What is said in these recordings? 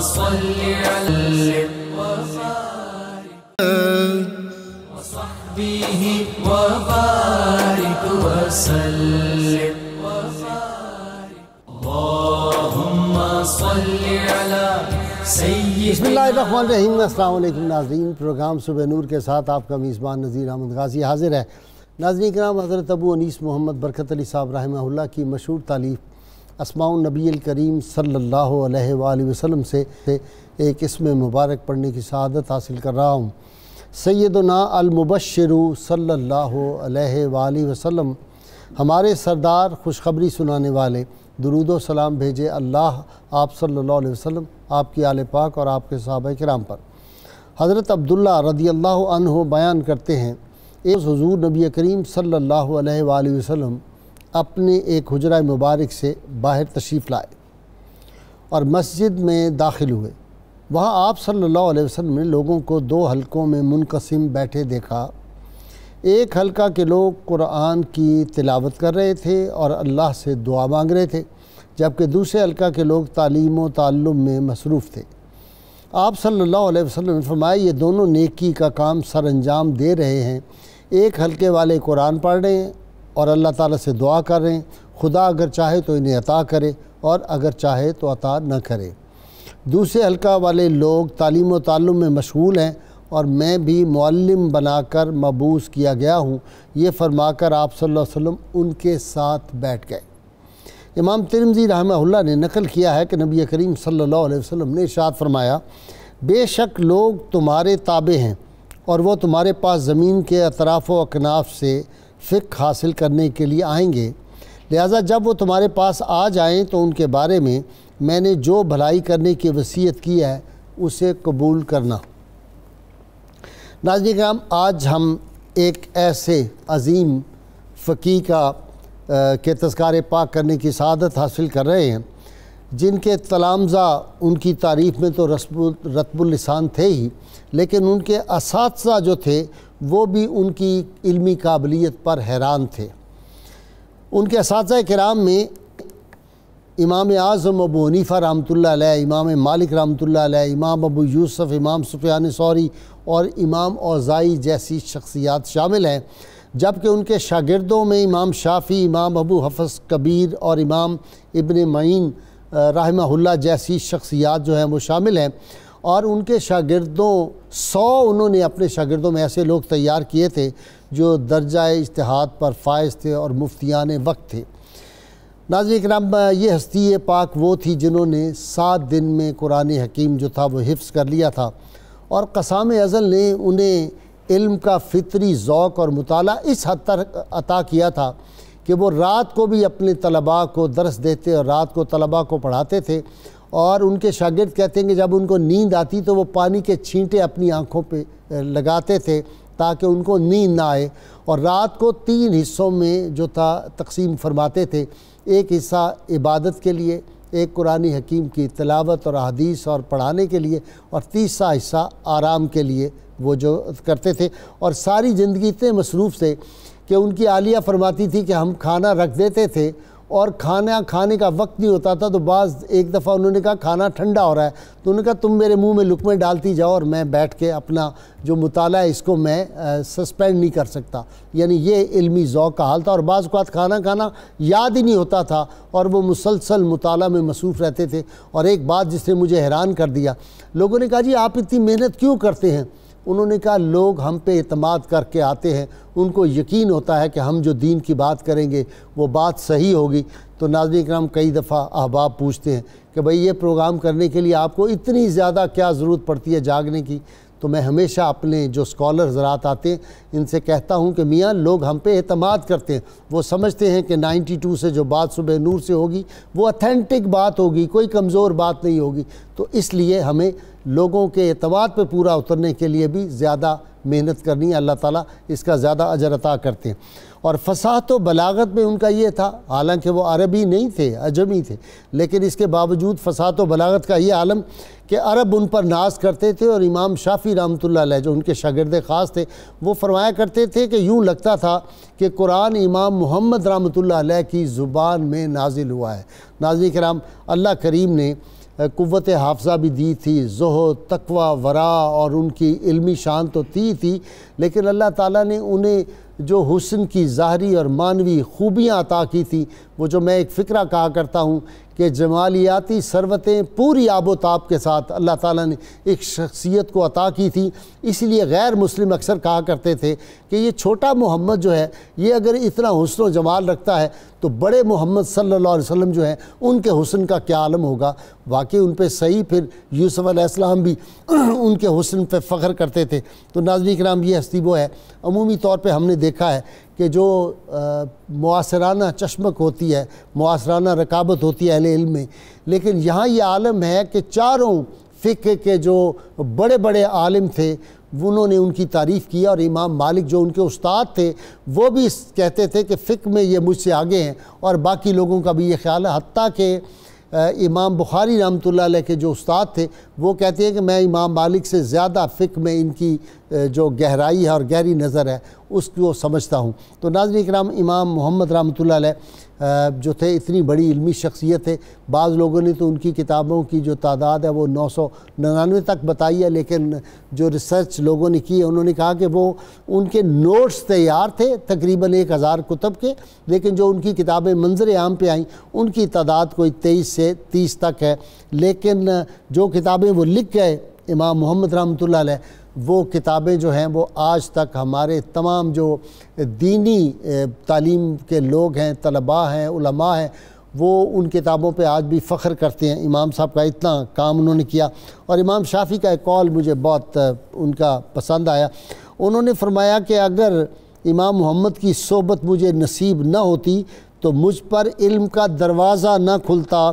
صل على وصحبه وبارك وسلم اللهم صل على سيدنا بسم اللہ الرحمن الرحیم۔ السلام علیکم ناظرین، پروگرام صبح نور کے ساتھ آپ کا میزبان نذیر احمد غازی حاضر ہے۔ ناظرین کرام، حضرت ابو انیس محمد برکت علی صاحب رحمہ اللہ کی مشہور تالیف اسماء النبی الکریم صلی اللہ علیہ وآلہ وسلم سے ایک اسم مبارک پڑھنے کی سعادت حاصل کر رہا ہوں۔ سیدنا المبشر صلی اللہ علیہ وآلہ وسلم، ہمارے سردار خوشخبری سنانے والے، درود و سلام بھیجے اللہ آپ صلی اللہ علیہ وسلم، آپ کی آل پاک اور آپ کے صحابہ کرام پر۔ حضرت عبداللہ رضی اللہ عنہ بیان کرتے ہیں، ایک حضور نبی کریم صلی اللہ علیہ وآلہ وسلم اپنے ایک حجرہ مبارک سے باہر تشریف لائے اور مسجد میں داخل ہوئے۔ وہاں آپ صلی اللہ علیہ وسلم نے لوگوں کو دو حلقوں میں منقسم بیٹھے دیکھا۔ ایک حلقہ کے لوگ قرآن کی تلاوت کر رہے تھے اور اللہ سے دعا مانگ رہے تھے، جبکہ دوسرے حلقہ کے لوگ تعلیم و تعلم میں مصروف تھے۔ آپ صلی اللہ علیہ وسلم نے فرمایا، یہ دونوں نیکی کا کام سر انجام دے رہے ہیں۔ ایک حلقے والے قرآن پڑھ رہے ہیں اور اللہ تعالیٰ سے دعا کر رہے ہیں، خدا اگر چاہے تو انہیں عطا کرے اور اگر چاہے تو عطا نہ کرے۔ دوسرے حلقہ والے لوگ تعلیم و تعلم میں مشغول ہیں اور میں بھی معلم بنا کر مبعوث کیا گیا ہوں۔ یہ فرما کر آپ صلی اللہ علیہ وسلم ان کے ساتھ بیٹھ گئے۔ امام ترمذی رحمہ اللہ نے نقل کیا ہے کہ نبی کریم صلی اللہ علیہ وسلم نے ارشاد فرمایا، بے شک لوگ تمہارے تابع ہیں اور وہ تمہارے پاس زمین کے اطراف و اکناف سے فقہ حاصل کرنے کے لیے آئیں گے، لہٰذا جب وہ تمہارے پاس آ جائیں تو ان کے بارے میں نے جو بھلائی کرنے کی وصیت کی ہے اسے قبول کرنا۔ ناظرین کرام، آج ہم ایک ایسے عظیم فقیہ کے تذکار پاک کرنے کی سعادت حاصل کر رہے ہیں جن کے تلامذہ ان کی تعریف میں تو رطب اللسان تھے ہی، لیکن ان کے اساتذہ جو تھے وہ بھی ان کی علمی قابلیت پر حیران تھے۔ ان کے اساتذہ کرام میں امام اعظم ابو حنیفہ رحمۃ اللہ علیہ، امام مالک رحمۃ اللہ علیہ، امام ابو یوسف، امام سفیان ثوری اور امام اوزاعی جیسی شخصیات شامل ہیں، جبکہ ان کے شاگردوں میں امام شافعی، امام ابو حفص کبیر اور امام ابن معین رحمہ اللہ جیسی شخصیات جو ہیں وہ شامل ہیں۔ اور ان کے شاگردوں انہوں نے اپنے شاگردوں میں ایسے لوگ تیار کیے تھے جو درجہ اجتہاد پر فائز تھے اور مفتیان وقت تھے۔ ناظرین کرام، یہ ہستی پاک وہ تھی جنہوں نے 7 دن میں قرآن حکیم جو تھا وہ حفظ کر لیا تھا، اور قسام ازل نے انہیں علم کا فطری ذوق اور مطالعہ اس حد تک عطا کیا تھا کہ وہ رات کو بھی اپنے طلباء کو درس دیتے اور رات کو طلباء کو پڑھاتے تھے، اور ان کے شاگرد کہتے ہیں کہ جب ان کو نیند آتی تو وہ پانی کے چھینٹے اپنی آنکھوں پہ لگاتے تھے تاکہ ان کو نیند نہ آئے، اور رات کو 3 حصوں میں جو تھا تقسیم فرماتے تھے، ایک حصہ عبادت کے لیے، ایک قرآن حکیم کی تلاوت اور حدیث اور پڑھانے کے لیے، اور تیسرا حصہ آرام کے لیے وہ جو کرتے تھے۔ اور ساری زندگی اتنے مصروف تھے کہ ان کی عالیہ فرماتی تھی کہ ہم کھانا رکھ دیتے تھے اور کھانا کھانے کا وقت نہیں ہوتا تھا، تو ایک دفعہ انہوں نے کہا کھانا ٹھنڈا ہو رہا ہے، تو انہوں نے کہا تم میرے منہ میں لقمے ڈالتی جاؤ اور میں بیٹھ کے اپنا جو مطالعہ ہے اس کو میں سسپینڈ نہیں کر سکتا۔ یعنی یہ علمی ذوق کا حال تھا، اور بعض اوقات کھانا یاد ہی نہیں ہوتا تھا اور وہ مسلسل مطالعہ میں مصروف رہتے تھے۔ اور ایک بات جس نے مجھے حیران کر دیا، لوگوں نے کہا جی آپ اتنی محنت کیوں کرتے ہیں؟ انہوں نے کہا لوگ ہم پہ اعتماد کر کے آتے ہیں، ان کو یقین ہوتا ہے کہ ہم جو دین کی بات کریں گے وہ بات صحیح ہوگی۔ تو ناظرین کرام، کئی دفعہ احباب پوچھتے ہیں کہ بھئی یہ پروگرام کرنے کے لیے آپ کو اتنی زیادہ کیا ضرورت پڑتی ہے جاگنے کی؟ تو میں ہمیشہ اپنے جو اسکالر حضرات آتے ہیں ان سے کہتا ہوں کہ میاں لوگ ہم پہ اعتماد کرتے ہیں، وہ سمجھتے ہیں کہ 92 سے جو بات صبح نور سے ہوگی وہ اتھینٹک بات ہوگی، کوئی کمزور بات نہیں ہوگی، تو اس لیے ہمیں لوگوں کے اعتماد پہ پورا اترنے کے لیے بھی زیادہ محنت کرنی ہے۔ اللہ تعالیٰ اس کا زیادہ اجر عطا کرتے ہیں۔ اور فصاحت و بلاغت میں ان کا یہ تھا، حالانکہ وہ عربی نہیں تھے، عجمی تھے، لیکن اس کے باوجود فصاحت و بلاغت کا یہ عالم کہ عرب ان پر ناز کرتے تھے۔ اور امام شافعی رحمۃ اللہ علیہ جو ان کے شاگرد خاص تھے وہ فرمایا کرتے تھے کہ یوں لگتا تھا کہ قرآن امام محمد رحمۃ اللہ علیہ کی زبان میں نازل ہوا ہے۔ ناظرین کرام، اللہ کریم نے قوت حافظہ بھی دی تھی، زہد، تقوی، ورع اور ان کی علمی شان تو تھی، لیکن اللہ تعالیٰ نے انہیں جو حسن کی ظاہری اور معنوی خوبیاں عطا کی تھی، وہ جو میں ایک فقرہ کہا کرتا ہوں کہ جمالیاتی ثروتیں پوری آب و تاب کے ساتھ اللہ تعالیٰ نے ایک شخصیت کو عطا کی تھی۔ اس لیے غیر مسلم اکثر کہا کرتے تھے کہ یہ چھوٹا محمد جو ہے یہ اگر اتنا حسن و جمال رکھتا ہے تو بڑے محمد صلی اللہ علیہ وسلم جو ہیں ان کے حسن کا کیا عالم ہوگا۔ واقعی ان پہ صحیح پھر یوسف علیہ السلام بھی ان کے حسن پہ فخر کرتے تھے۔ تو ناظرین کرام، یہ ہستی وہ ہے۔ عمومی طور پہ ہم نے دیکھا ہے کہ جو معاصرانہ چشمک ہوتی ہے، معاصرانہ رقابت ہوتی ہے اہل علم میں، لیکن یہاں یہ عالم ہے کہ چاروں فقہ کے جو بڑے بڑے عالم تھے انہوں نے ان کی تعریف کیا، اور امام مالک جو ان کے استاد تھے وہ بھی کہتے تھے کہ فقہ میں یہ مجھ سے آگے ہیں، اور باقی لوگوں کا بھی یہ خیال ہے۔ حتیٰ کہ امام بخاری رحمۃ اللہ علیہ کے جو استاد تھے وہ کہتے ہیں کہ میں امام مالک سے زیادہ فقہ میں ان کی جو گہرائی ہے اور گہری نظر ہے اس کو سمجھتا ہوں۔ تو ناظرین کرام، امام محمد رحمۃ اللہ علیہ جو تھے اتنی بڑی علمی شخصیت ہے، بعض لوگوں نے تو ان کی کتابوں کی جو تعداد ہے وہ 999 تک بتائی ہے، لیکن جو ریسرچ لوگوں نے کی ہے انہوں نے کہا کہ وہ ان کے نوٹس تیار تھے تقریباً 1000 کتب کے، لیکن جو ان کی کتابیں منظر عام پہ آئیں ان کی تعداد کوئی 23 سے 30 تک ہے۔ لیکن جو کتابیں وہ لکھ گئے امام محمد رحمۃ اللہ علیہ، وہ کتابیں جو ہیں وہ آج تک ہمارے تمام جو دینی تعلیم کے لوگ ہیں، طلباء ہیں، علماء ہیں، وہ ان کتابوں پہ آج بھی فخر کرتے ہیں۔ امام صاحب کا اتنا کام انہوں نے کیا۔ اور امام شافعی کا ایک قول مجھے بہت ان کا پسند آیا۔ انہوں نے فرمایا کہ اگر امام محمد کی صحبت مجھے نصیب نہ ہوتی تو مجھ پر علم کا دروازہ نہ کھلتا،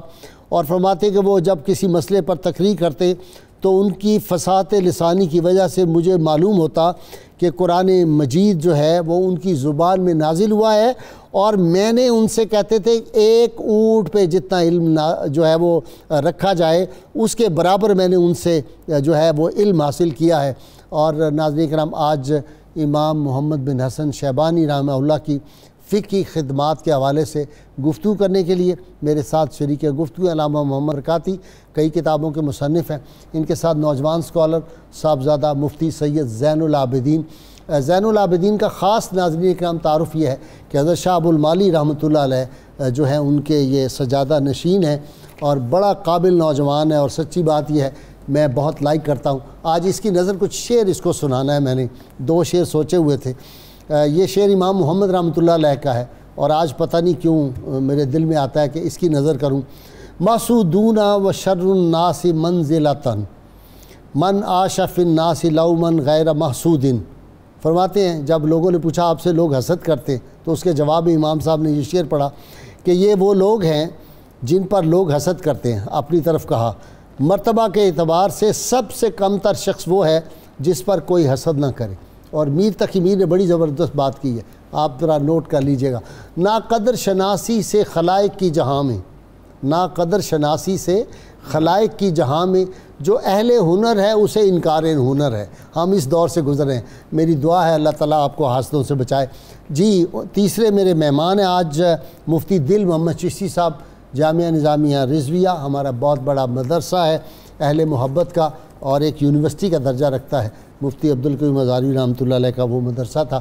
اور فرماتے کہ وہ جب کسی مسئلے پر تقریر کرتے تو ان کی فصاحت لسانی کی وجہ سے مجھے معلوم ہوتا کہ قرآن مجید جو ہے وہ ان کی زبان میں نازل ہوا ہے، اور میں نے ان سے کہتے تھے ایک اونٹ پہ جتنا علم جو ہے وہ رکھا جائے اس کے برابر میں نے ان سے جو ہے وہ علم حاصل کیا ہے۔ اور ناظرین کرام، آج امام محمد بن حسن شیبانی رحمہ اللہ کی فقہی خدمات کے حوالے سے گفتگو کرنے کے لیے میرے ساتھ شریک گفتگو علامہ محمد برکاتی، کئی کتابوں کے مصنف ہیں۔ ان کے ساتھ نوجوان اسکالر صاحبزادہ مفتی سید زین العابدین۔ زین العابدین کا خاص ناظرین اکرام تعارف یہ ہے کہ حضرت شاہ ابو المعالی رحمۃ اللہ علیہ جو ہیں ان کے یہ سجادہ نشین ہیں، اور بڑا قابل نوجوان ہے، اور سچی بات یہ ہے میں بہت لائک کرتا ہوں۔ آج اس کی نظر کچھ شعر اس کو سنانا ہے، میں نے 2 شعر سوچے ہوئے تھے۔ یہ شعر امام محمد رحمۃ اللہ علیہ کا ہے، اور آج پتہ نہیں کیوں میرے دل میں آتا ہے کہ اس کی نظر کروں۔ محسودون و شر الناس منزلۃ من عاش فی الناس لوما غیر محسود۔ فرماتے ہیں جب لوگوں نے پوچھا آپ سے لوگ حسد کرتے تو اس کے جواب میں امام صاحب نے یہ شعر پڑھا کہ یہ وہ لوگ ہیں جن پر لوگ حسد کرتے ہیں۔ اپنی طرف کہا مرتبہ کے اعتبار سے سب سے کم تر شخص وہ ہے جس پر کوئی حسد نہ کرے۔ اور میر تقی میر نے بڑی زبردست بات کی ہے، آپ ذرا نوٹ کر لیجئے گا۔ ناقدر شناسی سے خلائق کی جہاں میں، ناقدر شناسی سے خلائق کی جہاں میں جو اہل ہنر ہے اسے انکار ہنر ہے۔ ہم اس دور سے گزر رہے ہیں، میری دعا ہے اللہ تعالیٰ آپ کو حاسدوں سے بچائے۔ جی، تیسرے میرے مہمان ہیں آج مفتی دل محمد چشتی صاحب، جامعہ نظامیہ رضویہ ہمارا بہت بڑا مدرسہ ہے اہل محبت کا، اور ایک یونیورسٹی کا درجہ رکھتا ہے۔ مفتی عبدالقیوم ہزاروی رحمۃ اللہ علیہ کا وہ مدرسہ تھا،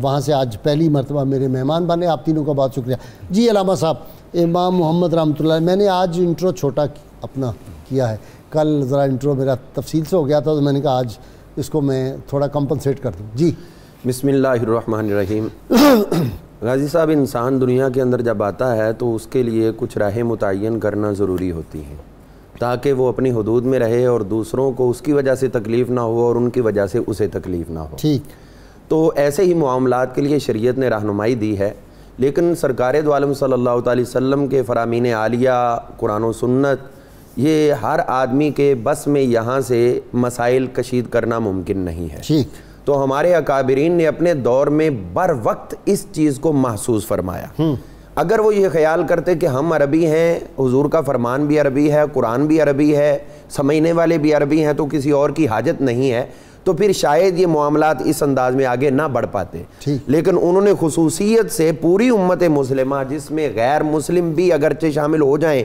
وہاں سے آج پہلی مرتبہ میرے مہمان بنے۔ آپ تینوں کا بہت شکریہ۔ جی علامہ صاحب، امام محمد رحمۃ اللہ علیہ، میں نے آج انٹرو چھوٹا اپنا کیا ہے، کل ذرا انٹرو میرا تفصیل سے ہو گیا تھا، تو میں نے کہا آج اس کو میں تھوڑا کمپنسیٹ کر دوں۔ جی بسم اللہ الرحمن الرحیم۔ غازی صاحب، انسان دنیا کے اندر جب آتا ہے تو اس کے لیے کچھ راہیں متعین کرنا ضروری ہوتی ہیں تاکہ وہ اپنی حدود میں رہے اور دوسروں کو اس کی وجہ سے تکلیف نہ ہو اور ان کی وجہ سے اسے تکلیف نہ ہو۔ ٹھیک، تو ایسے ہی معاملات کے لیے شریعت نے رہنمائی دی ہے، لیکن سرکار دو عالم صلی اللہ تعالی وسلم کے فرامین عالیہ، قرآن و سنت، یہ ہر آدمی کے بس میں یہاں سے مسائل کشید کرنا ممکن نہیں ہے۔ ٹھیک، تو ہمارے اکابرین نے اپنے دور میں بر وقت اس چیز کو محسوس فرمایا۔ اگر وہ یہ خیال کرتے کہ ہم عربی ہیں، حضور کا فرمان بھی عربی ہے، قرآن بھی عربی ہے، سمجھنے والے بھی عربی ہیں، تو کسی اور کی حاجت نہیں ہے، تو پھر شاید یہ معاملات اس انداز میں آگے نہ بڑھ پاتے۔ لیکن انہوں نے خصوصیت سے پوری امت مسلمہ، جس میں غیر مسلم بھی اگرچہ شامل ہو جائیں،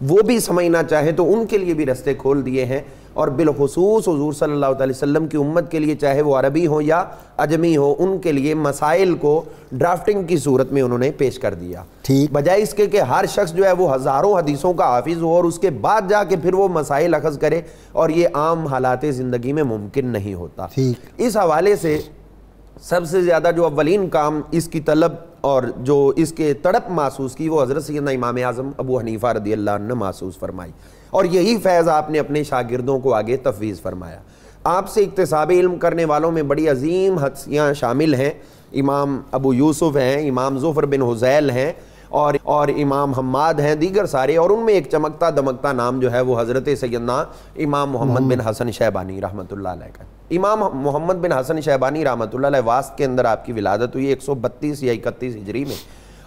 وہ بھی سمجھنا چاہیں تو ان کے لیے بھی رستے کھول دیے ہیں، اور بالخصوص حضور صلی اللہ علیہ وسلم کی امت کے لیے چاہے وہ عربی ہو یا عجمی ہو، ان کے لیے مسائل کو ڈرافٹنگ کی صورت میں انہوں نے پیش کر دیا، بجائے اس کے کہ ہر شخص جو ہے وہ ہزاروں حدیثوں کا حافظ ہو اور اس کے بعد جا کے پھر وہ مسائل اخذ کرے، اور یہ عام حالات زندگی میں ممکن نہیں ہوتا۔ اس حوالے سے سب سے زیادہ جو اولین کام اس کی طلب اور جو اس کے تڑپ محسوس کی، وہ حضرت سیدنا امام اعظم ابو حنیفہ رضی اللہ عنہ نے محسوس فرمائی، اور یہی فیض آپ نے اپنے شاگردوں کو آگے تفویض فرمایا۔ آپ سے اکتساب علم کرنے والوں میں بڑی عظیم ہستیاں شامل ہیں، امام ابو یوسف ہیں، امام ظفر بن حذیل ہیں، اور امام حماد ہیں، دیگر سارے، اور ان میں ایک چمکتا دمکتا نام جو ہے وہ حضرت سیدنا امام محمد بن حسن شیبانی رحمۃ اللہ علیہ کا۔ امام محمد بن حسن شیبانی رحمۃ اللہ علیہ واسط کے اندر آپ کی ولادت ہوئی 132 یا 31 ہجری میں،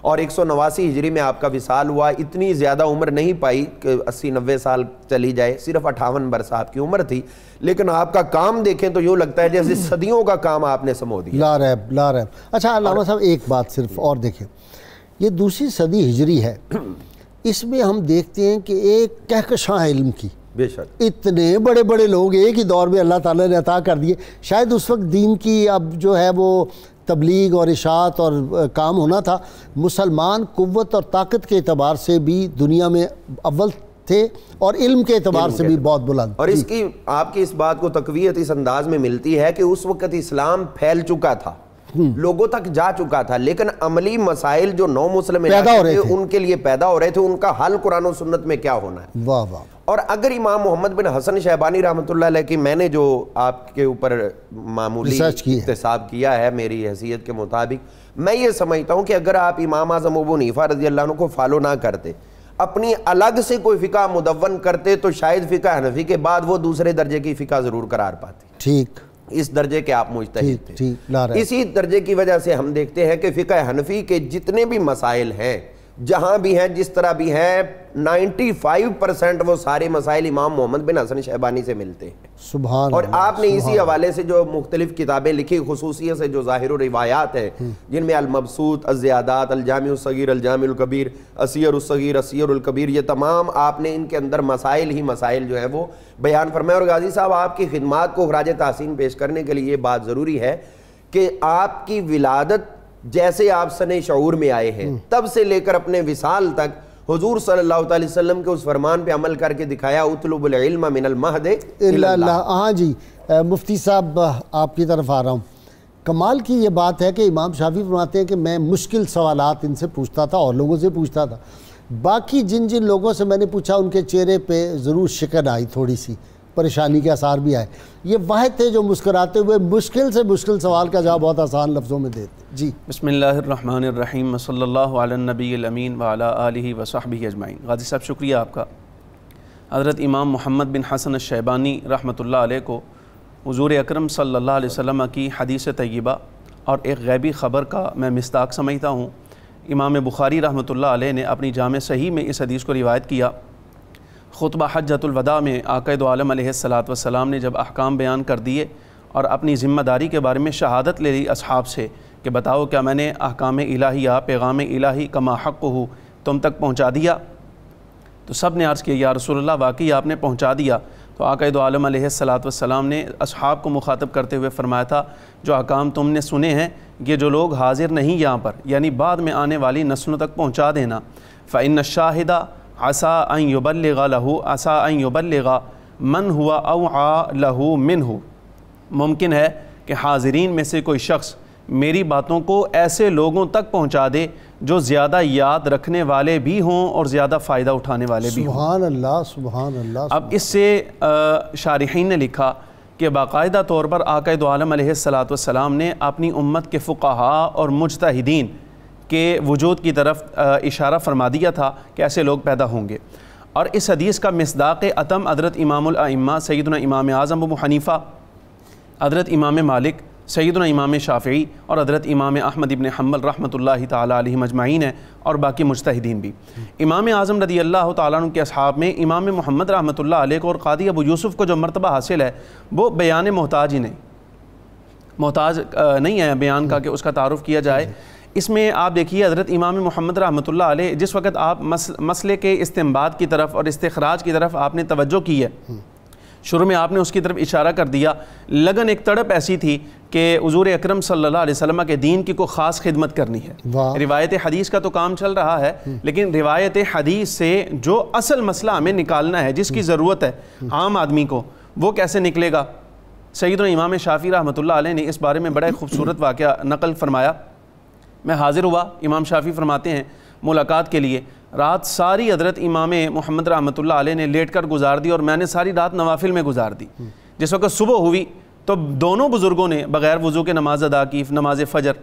اور 189 ہجری میں آپ کا وصال ہوا۔ اتنی زیادہ عمر نہیں پائی کہ 80-90 سال چلی جائے، صرف 58 برس آپ کی عمر تھی، لیکن آپ کا کام دیکھیں تو یوں لگتا ہے جیسے صدیوں کا کام آپ نے سمو دیا۔ لا ریب۔ اچھا علامہ صاحب ایک بات صرف اور دیکھیں، یہ دوسری صدی ہجری ہے، اس میں ہم دیکھتے ہیں کہ ایک کہکشاں علم کی، بے شک اتنے بڑے بڑے لوگ ایک ہی دور میں اللہ تعالیٰ نے عطا کر دیے۔ شاید اس وقت دین کی اب جو ہے وہ تبلیغ اور اشاعت اور کام ہونا تھا، مسلمان قوت اور طاقت کے اعتبار سے بھی دنیا میں اول تھے اور علم کے اعتبار سے بھی بہت بلند، اور اس کی آپ کی اس بات کو تقویت اس انداز میں ملتی ہے کہ اس وقت اسلام پھیل چکا تھا، لوگوں تک جا چکا تھا، لیکن عملی مسائل جو نو مسلم پیدا ہو رہے تھے ان کے لیے پیدا ہو رہے تھے، ان کا حل قرآن و سنت میں کیا ہونا ہے۔ واہ واہ۔ اور اگر امام محمد بن حسن شیبانی رحمۃ اللہ علیہ کی میں نے جو آپ کے اوپر معمولی اکتساب کیا ہے میری حیثیت کے مطابق، میں یہ سمجھتا ہوں کہ اگر آپ امام اعظم ابو حنیفہ رضی اللہ عنہ کو فالو نہ کرتے، اپنی الگ سے کوئی فقہ مدون کرتے، تو شاید فقہ حنفی کے بعد وہ دوسرے درجے کی فقہ ضرور قرار پاتی۔ ٹھیک، اس درجے کے آپ مجتہد تھے۔ اسی درجے کی وجہ سے ہم دیکھتے ہیں کہ فقہ حنفی کے جتنے بھی مسائل ہیں، جہاں بھی ہیں، جس طرح بھی ہیں، 95% وہ سارے مسائل امام محمد بن حسن شیبانی سے ملتے ہیں۔ سبحان اور اللہ۔ آپ نے اسی حوالے سے جو مختلف کتابیں لکھی، خصوصیت سے جو ظاہر و روایات ہیں، جن میں المبسوط، الزیادات، الجامع الصغیر، الجامع الکبیر، اسیر الصغیر، اسیر الکبیر، یہ تمام آپ نے ان کے اندر مسائل ہی مسائل جو ہیں وہ بیان فرمائے۔ اور غازی صاحب آپ کی خدمات کو خراج تحسین پیش کرنے کے لیے یہ بات ضروری ہے کہ آپ کی ولادت جیسے آپ سن شعور میں آئے ہیں، تب سے لے کر اپنے وصال تک حضور صلی اللہ علیہ وسلم کے اس فرمان پہ عمل کر کے دکھایا، اطلب العلم من المہد الی اللہ۔ ہاں جی، مفتی صاحب آپ کی طرف آ رہا ہوں۔ کمال کی یہ بات ہے کہ امام شافعی فرماتے ہیں کہ میں مشکل سوالات ان سے پوچھتا تھا اور لوگوں سے پوچھتا تھا، باقی جن جن لوگوں سے میں نے پوچھا ان کے چہرے پہ ضرور شکن آئی، تھوڑی سی پریشانی کے آثار بھی آئے، یہ واحد تھے جو مسکراتے ہوئے مشکل سے مشکل سوال کا جواب بہت آسان لفظوں میں دیتے۔ جی بسم اللہ الرحمن الرحیم، صلی اللہ علی النبی الامین وعلی آلہ وصحبہ اجمعین۔ غازی صاحب شکریہ آپ کا۔ حضرت امام محمد بن حسن الشیبانی رحمۃ اللہ علیہ کو حضور اکرم صلی اللہ علیہ وسلم کی حدیث طیبہ اور ایک غیبی خبر کا میں مصداق سمجھتا ہوں۔ امام بخاری رحمۃ اللہ علیہ نے اپنی جامع صحیح میں اس حدیث کو روایت کیا۔ خطبہ حجۃ الوداع میں آقا دو عالم علیہ السلام نے جب احکام بیان کر دیے اور اپنی ذمہ داری کے بارے میں شہادت لے لی اصحاب سے کہ بتاؤ کیا میں نے احکام الہیہ، پیغام الہی کما حقہ تم تک پہنچا دیا؟ تو سب نے عرض کیا یا رسول اللہ واقعی آپ نے پہنچا دیا۔ تو آقا دو عالم علیہ السلام نے اصحاب کو مخاطب کرتے ہوئے فرمایا تھا جو احکام تم نے سنے ہیں یہ جو لوگ حاضر نہیں یہاں پر، یعنی بعد میں آنے والی نسلوں تک پہنچا دینا۔ فإن الشاہد عسیٰ ان یبلغ لہ عسیٰ ان یبلغ من ہوا اوعى لہ منہ، ممکن ہے کہ حاضرین میں سے کوئی شخص میری باتوں کو ایسے لوگوں تک پہنچا دے جو زیادہ یاد رکھنے والے بھی ہوں اور زیادہ فائدہ اٹھانے والے بھی ہوں۔ سبحان اللہ، سبحان اللہ۔ اب اس سے شارحین نے لکھا کہ باقاعدہ طور پر آقا دو عالم علیہ السلام نے اپنی امت کے فقہاء اور مجتہدین کے وجود کی طرف اشارہ فرما دیا تھا کہ ایسے لوگ پیدا ہوں گے۔ اور اس حدیث کا مصداق اتم حضرت امام الائمہ سیدنا امام اعظم ابو حنیفہ، حضرت امام مالک، سیدنا امام شافعی اور حضرت امام احمد ابن حنبل رحمۃ اللہ تعالیٰ علیہ مجمعین ہیں، اور باقی مجتہدین بھی۔ امام اعظم رضی اللہ تعالیٰ عنہ کے اصحاب میں امام محمد رحمۃ اللہ علیہ کو اور قاضی ابو یوسف کو جو مرتبہ حاصل ہے وہ بیان محتاج ہی نہیں، محتاج نہیں ہے بیان کا کہ اس کا تعارف کیا جائے۔ اس میں آپ دیکھیے حضرت امام محمد رحمۃ اللہ علیہ جس وقت آپ مسئلے کے استنباط کی طرف اور استخراج کی طرف آپ نے توجہ کی ہے، شروع میں آپ نے اس کی طرف اشارہ کر دیا، لگن ایک تڑپ ایسی تھی کہ حضور اکرم صلی اللہ علیہ وسلم کے دین کی کوئی خاص خدمت کرنی ہے۔ روایت حدیث کا تو کام چل رہا ہے، لیکن روایت حدیث سے جو اصل مسئلہ ہمیں نکالنا ہے، جس کی ضرورت ہے عام آدمی کو، وہ کیسے نکلے گا؟ سیدنا امام شافعی رحمۃ اللہ علیہ نے اس بارے میں بڑا خوبصورت واقعہ نقل فرمایا۔ میں حاضر ہوا، امام شافعی فرماتے ہیں ملاقات کے لیے، رات ساری حضرت امام محمد رحمۃ اللہ علیہ نے لیٹ کر گزار دی اور میں نے ساری رات نوافل میں گزار دی۔ جس وقت صبح ہوئی تو دونوں بزرگوں نے بغیر وضو کے نماز ادا کی، نماز فجر۔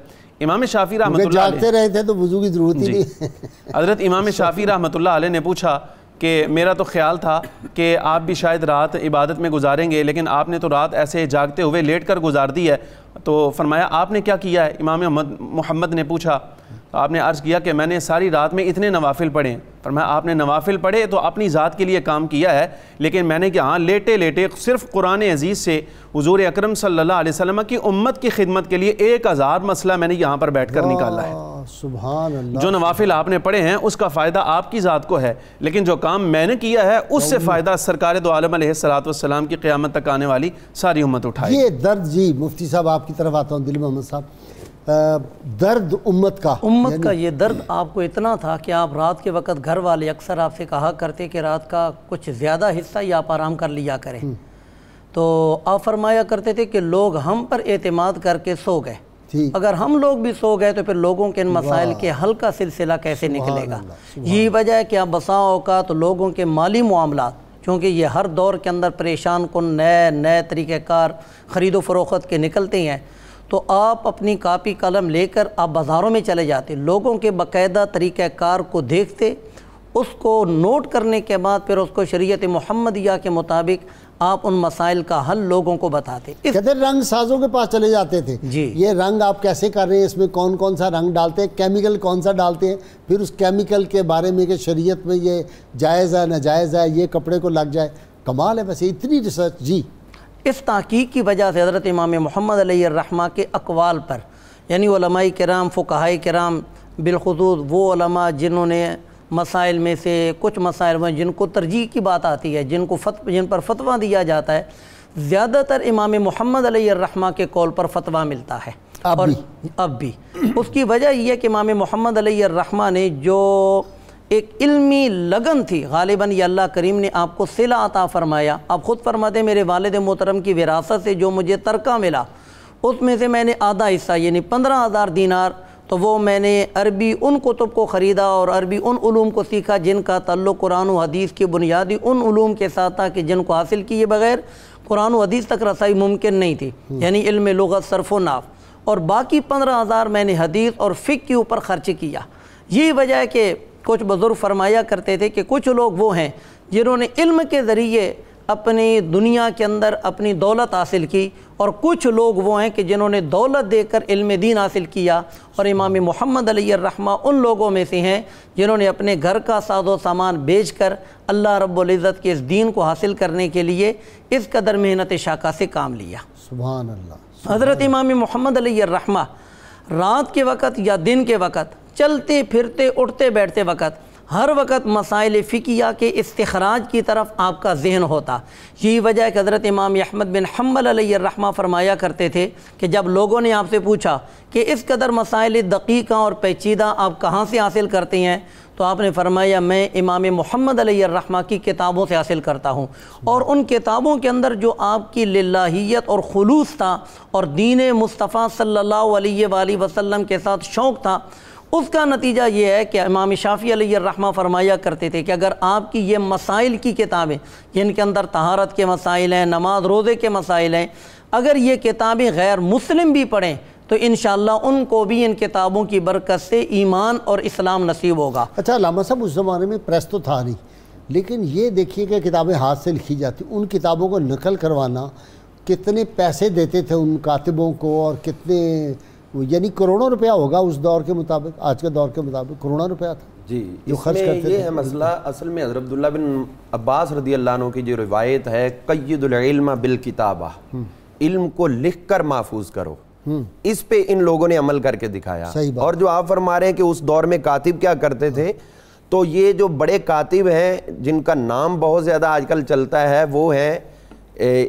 امام شافعی رحمۃ اللہ علیہ جاگتے رہے تھے تو وضو کی ضرورت ہی نہیں۔ حضرت امام شافعی رحمۃ اللہ علیہ نے پوچھا کہ میرا تو خیال تھا کہ آپ بھی شاید رات عبادت میں گزاریں گے، لیکن آپ نے تو رات ایسے جاگتے ہوئے لیٹ کر گزار دی ہے، تو فرمایا آپ نے کیا کیا ہے؟ امام محمد نے پوچھا، آپ نے عرض کیا کہ میں نے ساری رات میں اتنے نوافل پڑھے۔ فرمایا آپ نے نوافل پڑھے تو اپنی ذات کے لیے کام کیا ہے، لیکن میں نے کہ ہاں لیٹے لیٹے صرف قرآن عزیز سے حضور اکرم صلی اللہ علیہ وسلم کی امت کی خدمت کے لیے 1000 مسئلہ میں نے یہاں پر بیٹھ کر نکالا ہے۔ سبحان اللہ۔ جو نوافل آپ نے پڑھے ہیں اس کا فائدہ آپ کی ذات کو ہے، لیکن جو کام میں نے کیا ہے اس سے فائدہ سرکار دو عالم علیہ الصلوۃ والسلام کی قیامت تک آنے والی ساری امت اٹھائے۔ یہ درد، جی مفتی صاحب آپ کی طرف آتا ہوں، دل محمد صاحب، درد امت کا یہ درد آپ کو اتنا تھا کہ آپ رات کے وقت گھر والے اکثر آپ سے کہا کرتے کہ رات کا کچھ زیادہ حصہ ہی آپ آرام کر لیا کریں، تو آپ فرمایا کرتے تھے کہ لوگ ہم پر اعتماد کر کے سو گئے، اگر ہم لوگ بھی سو گئے تو پھر لوگوں کے ان مسائل کے حل کا سلسلہ کیسے نکلے گا؟ یہی وجہ ہے کہ آپ بسا اوقات لوگوں کے مالی معاملات، چونکہ یہ ہر دور کے اندر پریشان کن نئے طریقہ کار خرید و فروخت کے نکلتے ہیں، تو آپ اپنی کاپی قلم لے کر آپ بازاروں میں چلے جاتے، لوگوں کے باقاعدہ طریقہ کار کو دیکھتے، اس کو نوٹ کرنے کے بعد پھر اس کو شریعت محمدیہ کے مطابق آپ ان مسائل کا حل لوگوں کو بتاتے۔ کہتے رنگ سازوں کے پاس چلے جاتے تھے، یہ رنگ آپ کیسے کر رہے ہیں، اس میں کون کون سا رنگ ڈالتے ہیں، کیمیکل کون سا ڈالتے ہیں، پھر اس کیمیکل کے بارے میں کہ شریعت میں یہ جائز ہے ناجائز ہے، یہ کپڑے کو لگ جائے، کمال ہے ویسے اتنی ریسرچ۔ جی اس تحقیق کی وجہ سے حضرت امام محمد علیہ الرحمہ کے اقوال پر، یعنی علماء کرام فقہاء کرام بالخصوص وہ علماء جنہوں نے مسائل میں سے کچھ مسائل میں جن کو ترجیح کی بات آتی ہے، جن پر فتویٰ دیا جاتا ہے، زیادہ تر امام محمد علیہ الرحمہ کے قول پر فتویٰ ملتا ہے اب بھی۔ اس کی وجہ یہ ہے کہ امام محمد علیہ الرحمہ نے جو ایک علمی لگن تھی، غالباً یہ اللہ کریم نے آپ کو صلہ عطا فرمایا۔ آپ خود فرماتے ہیں میرے والد محترم کی وراثت سے جو مجھے ترکہ ملا، اس میں سے میں نے آدھا حصہ یعنی 15,000 دینار، تو وہ میں نے عربی ان کتب کو خریدا اور عربی ان علوم کو سیکھا جن کا تعلق قرآن و حدیث کی بنیادی ان علوم کے ساتھ تھا کہ جن کو حاصل کیے بغیر قرآن و حدیث تک رسائی ممکن نہیں تھی، یعنی علم لغت، صرف و نحو، اور باقی 15,000 میں نے حدیث اور فقہ کے اوپر خرچ کیا۔ یہی وجہ ہے کہ کچھ بزرگ فرمایا کرتے تھے کہ کچھ لوگ وہ ہیں جنہوں نے علم کے ذریعے اپنی دنیا کے اندر اپنی دولت حاصل کی، اور کچھ لوگ وہ ہیں کہ جنہوں نے دولت دے کر علم دین حاصل کیا، اور امام محمد علیہ الرحمہ ان لوگوں میں سے ہیں جنہوں نے اپنے گھر کا ساز و سامان بیچ کر اللہ رب العزت کے اس دین کو حاصل کرنے کے لیے اس قدر محنت شاقہ سے کام لیا۔ سبحان اللہ۔ حضرت امام محمد علیہ الرحمہ رات کے وقت یا دن کے وقت، چلتے پھرتے اٹھتے بیٹھتے وقت، ہر وقت مسائل فقہیہ کے استخراج کی طرف آپ کا ذہن ہوتا۔ یہی وجہ ہے کہ حضرت امام احمد بن حنبل علیہ الرحمہ فرمایا کرتے تھے کہ جب لوگوں نے آپ سے پوچھا کہ اس قدر مسائل دقیقہ اور پیچیدہ آپ کہاں سے حاصل کرتے ہیں، تو آپ نے فرمایا میں امام محمد علیہ الرحمہ کی کتابوں سے حاصل کرتا ہوں، اور ان کتابوں کے اندر جو آپ کی للہیت اور خلوص تھا اور دین مصطفیٰ صلی اللہ علیہ وآلہ وسلم کے ساتھ شوق تھا، اس کا نتیجہ یہ ہے کہ امام شافعی علیہ الرحمہ فرمایا کرتے تھے کہ اگر آپ کی یہ مسائل کی کتابیں جن کے اندر طہارت کے مسائل ہیں، نماز روزے کے مسائل ہیں، اگر یہ کتابیں غیر مسلم بھی پڑھیں تو انشاءاللہ ان کو بھی ان کتابوں کی برکت سے ایمان اور اسلام نصیب ہوگا۔ اچھا علامہ صاحب، اس زمانے میں پریس تو تھا نہیں، لیکن یہ دیکھیے کہ کتابیں ہاتھ سے لکھی جاتی، ان کتابوں کو نقل کروانا کتنے پیسے دیتے تھے ان کاتبوں کو، اور کتنے، یعنی کروڑوں روپیہ ہوگا اس دور کے مطابق، آج کے دور کے مطابق کروڑوں روپیہ تھا جی۔ اس میں یہ ہے مسئلہ، اصل میں حضرت عبداللہ بن عباس رضی اللہ عنہ کی جو روایت ہے، قید العلم بالکتابہ، علم کو لکھ کر محفوظ کرو، اس پہ ان لوگوں نے عمل کر کے دکھایا. اور جو آپ فرما رہے ہیں کہ اس دور میں کاتب کیا کرتے تھے, تو یہ جو بڑے کاتب ہیں جن کا نام بہت زیادہ آج کل چلتا ہے وہ ہیں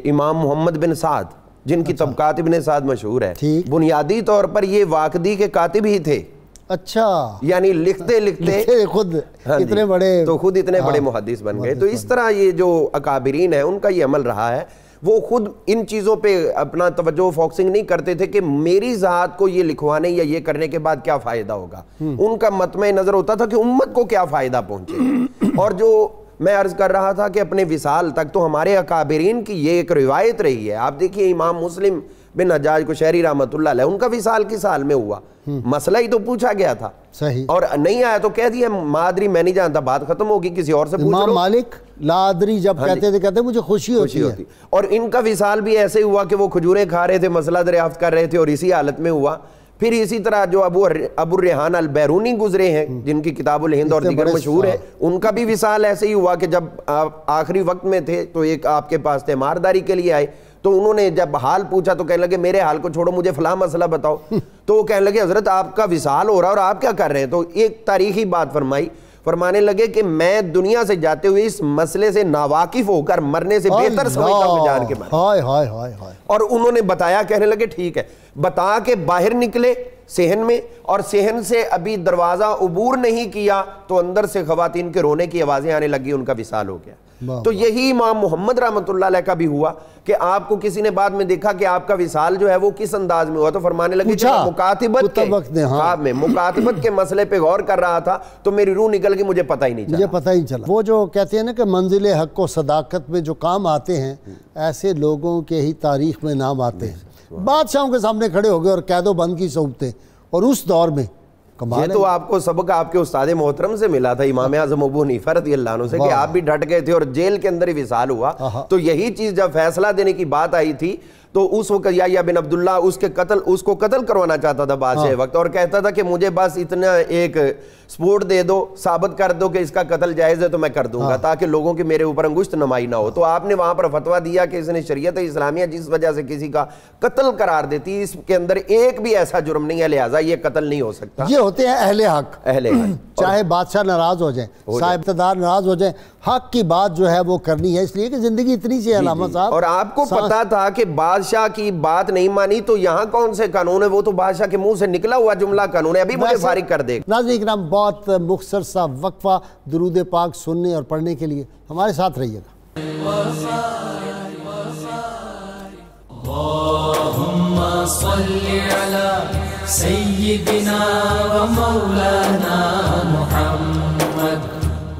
امام محمد بن سعد, جن کی طبقات ابن سعد مشہور ہے. بنیادی طور پر یہ واقدی کے کاتب ہی تھے. اچھا, یعنی لکھتے لکھتے خود اتنے بڑے, تو خود اتنے بڑے محدث بن گئے. تو اس طرح یہ جو اکابرین ہیں ان کا یہ عمل رہا ہے. وہ خود ان چیزوں پہ اپنا توجہ فوکسنگ نہیں کرتے تھے کہ میری ذات کو یہ لکھوانے یا یہ کرنے کے بعد کیا فائدہ ہوگا. ان کا مطمع نظر ہوتا تھا کہ امت کو کیا فائدہ پہنچے. اور جو میں عرض کر رہا تھا کہ اپنے وصال تک تو ہمارے اکابرین کی یہ ایک روایت رہی ہے. آپ دیکھیے امام مسلم بن حجاج قشیری رحمۃ اللہ علیہ, ان کا وصال کس سال میں ہوا؟ مسئلہ ہی تو پوچھا گیا تھا, صحیح, اور نہیں آیا تو کہہ دیا مادری میں نہیں جانتا, بات ختم ہوگی, کسی اور سے پوچھ لو. امام مالک لادری جب کہتے تھے کہتے مجھے خوشی ہوتی ہے. اور ان کا وصال بھی ایسے ہوا کہ وہ کھجوریں کھا رہے تھے, مسئلہ دریافت کر رہے تھے, اور اسی حالت میں ہوا. پھر اسی طرح جو ابو الریحان البیرونی گزرے ہیں جن کی کتاب الہند اور دیگر مشہور ہے, ان کا بھی وصال ایسے ہی ہوا کہ جب آخری وقت میں تھے تو ایک آپ کے پاس تیمارداری کے لیے آئے, تو انہوں نے جب حال پوچھا تو کہنے لگے میرے حال کو چھوڑو, مجھے فلاں مسئلہ بتاؤ. تو وہ کہنے لگے حضرت آپ کا وصال ہو رہا اور آپ کیا کر رہے ہیں؟ تو ایک تاریخی بات فرمائی, فرمانے لگے کہ میں دنیا سے جاتے ہوئے اس مسئلے سے ناواقف ہو کر مرنے سے بہتر سمجھتا ہوں جان کے مرنے. اور انہوں نے بتایا, کہنے لگے ٹھیک ہے, بتا کے باہر نکلے صحن میں, اور صحن سے ابھی دروازہ عبور نہیں کیا تو اندر سے خواتین کے رونے کی آوازیں آنے لگی, ان کا وصال ہو گیا. تو یہی امام محمد رحمۃ اللہ علیہ کا بھی ہوا کہ آپ کو کسی نے بعد میں دیکھا کہ آپ کا وصال جو ہے وہ کس انداز میں ہوا, تو فرمانے لگے کہ مکاتبت کے مسئلے پہ غور کر رہا تھا تو میری روح نکل گئی, مجھے پتہ ہی نہیں چلا. وہ جو کہتے ہیں نا کہ منزل حق و صداقت میں جو کام آتے ہیں ایسے لوگوں کے ہی تاریخ میں نام آتے ہیں. بادشاہوں کے سامنے کھڑے ہو گئے اور قید و بند کی صحبتیں, اور اس دور میں یہ تو آپ کو سبق آپ کے استاد محترم سے ملا تھا, امام اعظم ابو حنیفہ رضی اللہ عنہ سے, کہ آپ بھی ڈٹ گئے تھے اور جیل کے اندر ہی وصال ہوا. تو یہی چیز جب فیصلہ دینے کی بات آئی تھی تو اس وقت یحییٰ بن عبداللہ اس کو قتل کروانا چاہتا تھا بادشاہ وقت, اور کہتا تھا کہ مجھے بس اتنا ایک سپورٹ دے دو, ثابت کر دو کہ اس کا قتل جائز ہے تو میں کر دوں گا, تاکہ لوگوں کی میرے اوپر انگشت نمائی نہ ہو. تو آپ نے وہاں پر فتویٰ دیا کہ اس نے شریعت اسلامیہ جس وجہ سے کسی کا قتل قرار دیتی, اس کے اندر ایک بھی ایسا جرم نہیں ہے, لہٰذا یہ قتل نہیں ہو سکتا. یہ ہوتے ہیں اہل حق, چاہے بادشاہ ناراض ہو جائیں, صاحب اقتدار ناراض ہو جائیں, حق کی بات جو ہے وہ کرنی ہے, اس لیے کہ زندگی اتنی سی ہے علامہ صاحب. اور آپ کو پتا تھا کہ بادشاہ کی بات نہیں مانی تو یہاں کون سے قانون ہے, وہ تو بادشاہ کے منہ سے نکلا ہوا جملہ قانون ہے, ابھی مجھے فارغ کر دے. ناظرین کرام, بہت مختصر سا وقفہ درود پاک سننے اور پڑھنے کے لیے ہمارے ساتھ رہیے گا. اللہم صلی علی سیدنا و مولانا محمد.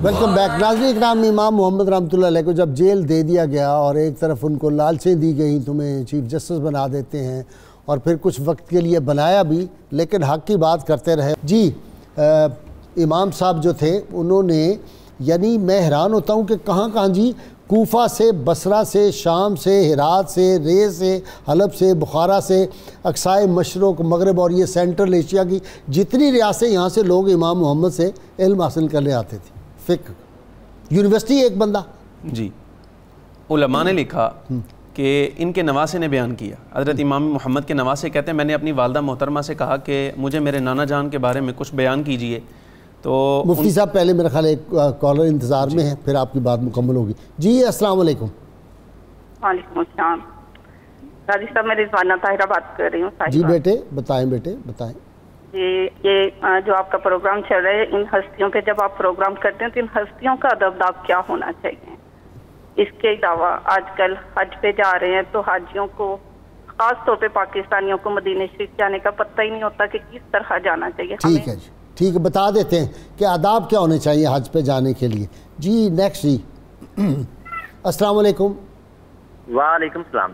Welcome back. ناظرین اکرام, امام محمد رحمۃ اللہ علیہ کو جب جیل دے دیا گیا اور ایک طرف ان کو لالچیں دی گئیں, تمہیں چیف جسٹس بنا دیتے ہیں, اور پھر کچھ وقت کے لیے بنایا بھی لیکن حق کی بات کرتے رہے. جی امام صاحب جو تھے انہوں نے, یعنی میں حیران ہوتا ہوں کہ کہاں کہاں جی, کوفہ سے, بصرہ سے, شام سے, ہرات سے, رے سے, حلب سے, بخارا سے, اقصائے مشرق مغرب اور یہ سینٹرل ایشیا کی جتنی ریاستیں, یہاں سے لوگ امام محمد سے علم حاصل کرنے آتے تھے. فقہ یونیورسٹی ایک بندہ. جی, علماء نے لکھا کہ ان کے نواسے نے بیان کیا, حضرت امام محمد کے نواسے کہتے ہیں میں نے اپنی والدہ محترمہ سے کہا کہ مجھے میرے نانا جان کے بارے میں کچھ بیان کیجئے. تو مفتی صاحب پہلے میرا خیال ایک کالر انتظار میں ہے, پھر آپ کی بات مکمل ہوگی. جی السلام علیکم. وعلیکم السلام. راجی صاحب میں رضوانہ طاہرہ بات کر رہی ہوں. جی بیٹے بتائیں, بیٹے بتائیں. جی یہ جو آپ کا پروگرام چل رہا ہے, ان ہستیوں پہ جب آپ پروگرام کرتے ہیں تو ان ہستیوں کا ادب کیا ہونا چاہیے. اس کے علاوہ آج کل حج پہ جا رہے ہیں تو حاجیوں کو, خاص طور پہ پاکستانیوں کو, مدینہ شریف جانے کا پتہ ہی نہیں ہوتا کہ کس طرح جانا چاہیے. ٹھیک ہے جی, ٹھیک ہے, بتا دیتے ہیں کہ آداب کیا ہونے چاہیے حج پہ جانے کے لیے. جی نیکسٹ. جی السلام علیکم. وعلیکم السلام.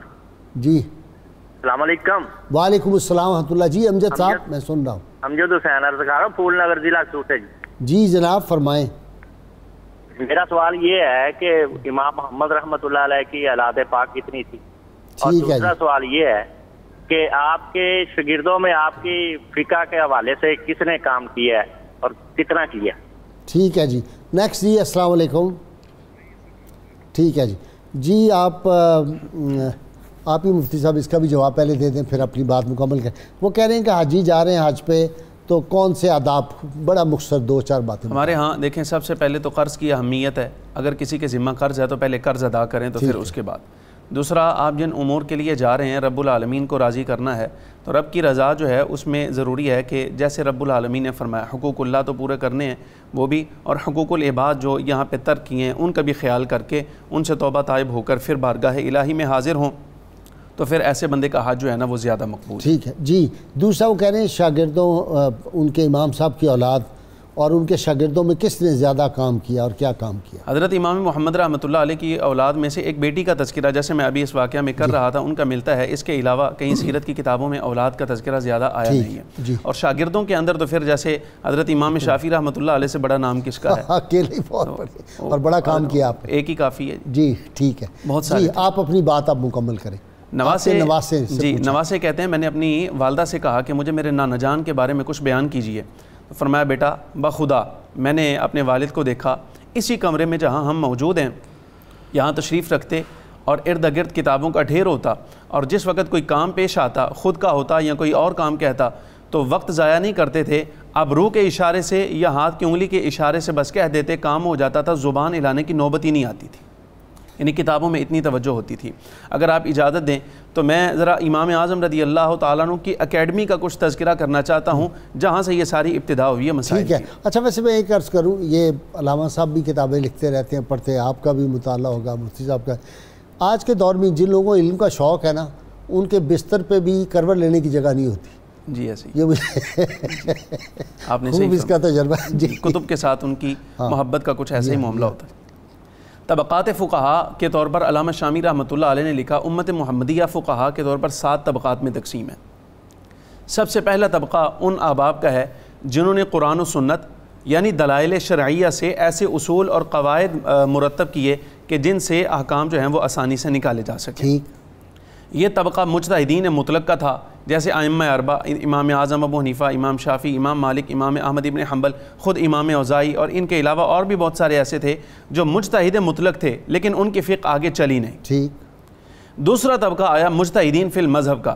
جی السلام علیکم. وعلیکم السلام ورحمۃ اللہ. جی امجد صاحب میں سن رہا ہوں. امجد حسین عرض کر رہا ہوں, پھول نگر ضلع سوٹ ہے. جی جناب فرمائیں. میرا سوال یہ ہے کہ امام محمد رحمۃ اللہ علیہ کی اولاد پاک کتنی تھی, اور دوسرا سوال یہ ہے کہ آپ کے شاگردوں میں آپ کی فقہ کے حوالے سے کس نے کام کیا ہے اور کتنا کیا. ٹھیک ہے جی نیکسٹ. جی السلام علیکم. ٹھیک ہے جی. جی آپ آپ ہی مفتی صاحب اس کا بھی جواب پہلے دے دیں پھر اپنی بات مکمل کریں. وہ کہہ رہے ہیں کہ حاجی جا رہے ہیں حج پہ تو کون سے آداب, بڑا مختصر 2-4 باتیں. ہمارے ہاں دیکھیں سب سے پہلے تو قرض کی اہمیت ہے. اگر کسی کے ذمہ قرض ہے تو پہلے قرض ادا کریں تو پھر اس کے بعد. دوسرا, آپ جن امور کے لیے جا رہے ہیں رب العالمین کو راضی کرنا ہے تو رب کی رضا جو ہے اس میں ضروری ہے کہ جیسے رب العالمین نے فرمایا حقوق اللہ تو پورے کرنے ہیں وہ بھی, اور حقوق العباد جو یہاں پہ ترک کیے ہیں ان کا بھی خیال کر کے ان سے توبہ طائب ہو کر پھر بارگاہ الہی میں حاضر ہوں تو پھر ایسے بندے کا حج جو ہے نا وہ زیادہ مقبول. ٹھیک ہے جی. دوسرا وہ کہہ رہے ہیں شاگردوں ان کے امام صاحب کی اولاد اور ان کے شاگردوں میں کس نے زیادہ کام کیا اور کیا کام کیا؟ حضرت امام محمد رحمۃ اللہ علیہ کی اولاد میں سے ایک بیٹی کا تذکرہ جیسے میں ابھی اس واقعہ میں کر رہا تھا ان کا ملتا ہے. اس کے علاوہ کہیں سیرت کی کتابوں میں اولاد کا تذکرہ زیادہ آیا نہیں ہے. اور شاگردوں کے اندر تو پھر جیسے حضرت امام شافعی رحمۃ اللہ علیہ سے بڑا نام کس کا ہے؟ اکیلے ہی بہت بڑے اور بڑا کام کیا آپ. ایک ہی کافی ہے جی. ٹھیک ہے بہت سارے. آپ اپنی بات اب مکمل کریں. نواسے کہتے ہیں میں نے اپنی والدہ سے کہا کہ مجھے میرے نانا جان کے بارے میں کچھ بیان کیجئے. فرمایا بیٹا بخدا میں نے اپنے والد کو دیکھا اسی کمرے میں جہاں ہم موجود ہیں یہاں تشریف رکھتے اور ارد گرد کتابوں کا ڈھیر ہوتا, اور جس وقت کوئی کام پیش آتا خود کا ہوتا یا کوئی اور کام کہتا تو وقت ضائع نہیں کرتے تھے, ابرو کے اشارے سے یا ہاتھ کی انگلی کے اشارے سے بس کہہ دیتے کام ہو جاتا تھا, زبان ہلانے کی نوبت ہی نہیں آتی تھی. یعنی کتابوں میں اتنی توجہ ہوتی تھی. اگر آپ اجازت دیں تو میں ذرا امام اعظم رضی اللہ تعالیٰ عنہ کی اکیڈمی کا کچھ تذکرہ کرنا چاہتا ہوں جہاں سے یہ ساری ابتدا ہوئی ہے مسائل. ٹھیک ہے. اچھا ویسے میں ایک عرض کروں, یہ علامہ صاحب بھی کتابیں لکھتے رہتے ہیں, پڑھتے ہیں, آپ کا بھی مطالعہ ہوگا, مفتی صاحب کا. آج کے دور میں جن لوگوں کو علم کا شوق ہے نا ان کے بستر پہ بھی کروٹ لینے کی جگہ نہیں ہوتی. جی ایسے یہ مجھے آپ نے خوب اس کا تجربہ ہے. جی کتب کے ساتھ ان کی محبت کا کچھ ایسا ہی معاملہ ہوتا ہے. طبقات فقہا کے طور پر علامہ شامی رحمۃ اللہ علیہ نے لکھا امت محمدیہ فقہا کے طور پر 7 طبقات میں تقسیم ہے. سب سے پہلا طبقہ ان احباب کا ہے جنہوں نے قرآن و سنت یعنی دلائل شرعیہ سے ایسے اصول اور قواعد مرتب کیے کہ جن سے احکام جو ہیں وہ آسانی سے نکالے جا سکیں. یہ طبقہ مجتہدین مطلق کا تھا جیسے ائمہ اربعہ امام اعظم ابو حنیفہ, امام شافعی, امام مالک, امام احمد ابن حنبل, خود امام اوزاعی, اور ان کے علاوہ اور بھی بہت سارے ایسے تھے جو مجتہد مطلق تھے لیکن ان کی فقہ آگے چلی نہیں. ٹھیک. دوسرا طبقہ آیا مجتہدین فی المذہب کا.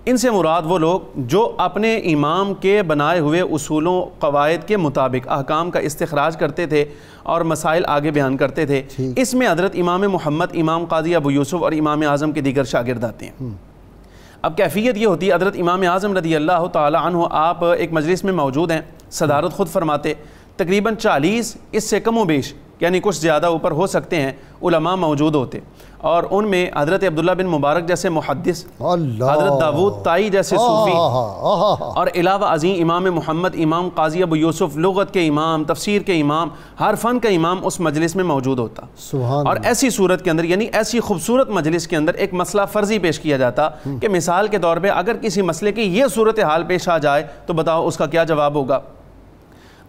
ان سے مراد وہ لوگ جو اپنے امام کے بنائے ہوئے اصولوں قواعد کے مطابق احکام کا استخراج کرتے تھے اور مسائل آگے بیان کرتے تھے. اس میں حضرت امام محمد, امام قاضی ابو یوسف اور امام اعظم کے دیگر شاگرد آتے ہیں. اب کیفیت یہ ہوتی ہے حضرت امام اعظم رضی اللہ تعالی عنہ آپ ایک مجلس میں موجود ہیں, صدارت خود فرماتے, تقریباً 40 اس سے کم و بیش یعنی کچھ زیادہ اوپر ہو سکتے ہیں علماء موجود ہوتے, اور ان میں حضرت عبداللہ بن مبارک جیسے محدث, حضرت داود طائی جیسے صوفی, اور علاوہ ازیں امام محمد, امام قاضی ابو یوسف لغت کے امام, تفسیر کے امام, ہر فن کا امام اس مجلس میں موجود ہوتا. اور ایسی صورت کے اندر یعنی ایسی خوبصورت مجلس کے اندر ایک مسئلہ فرضی پیش کیا جاتا کہ مثال کے طور پہ اگر کسی مسئلے کی یہ صورتحال پیش آ جائے تو بتاؤ اس کا کیا جواب ہوگا.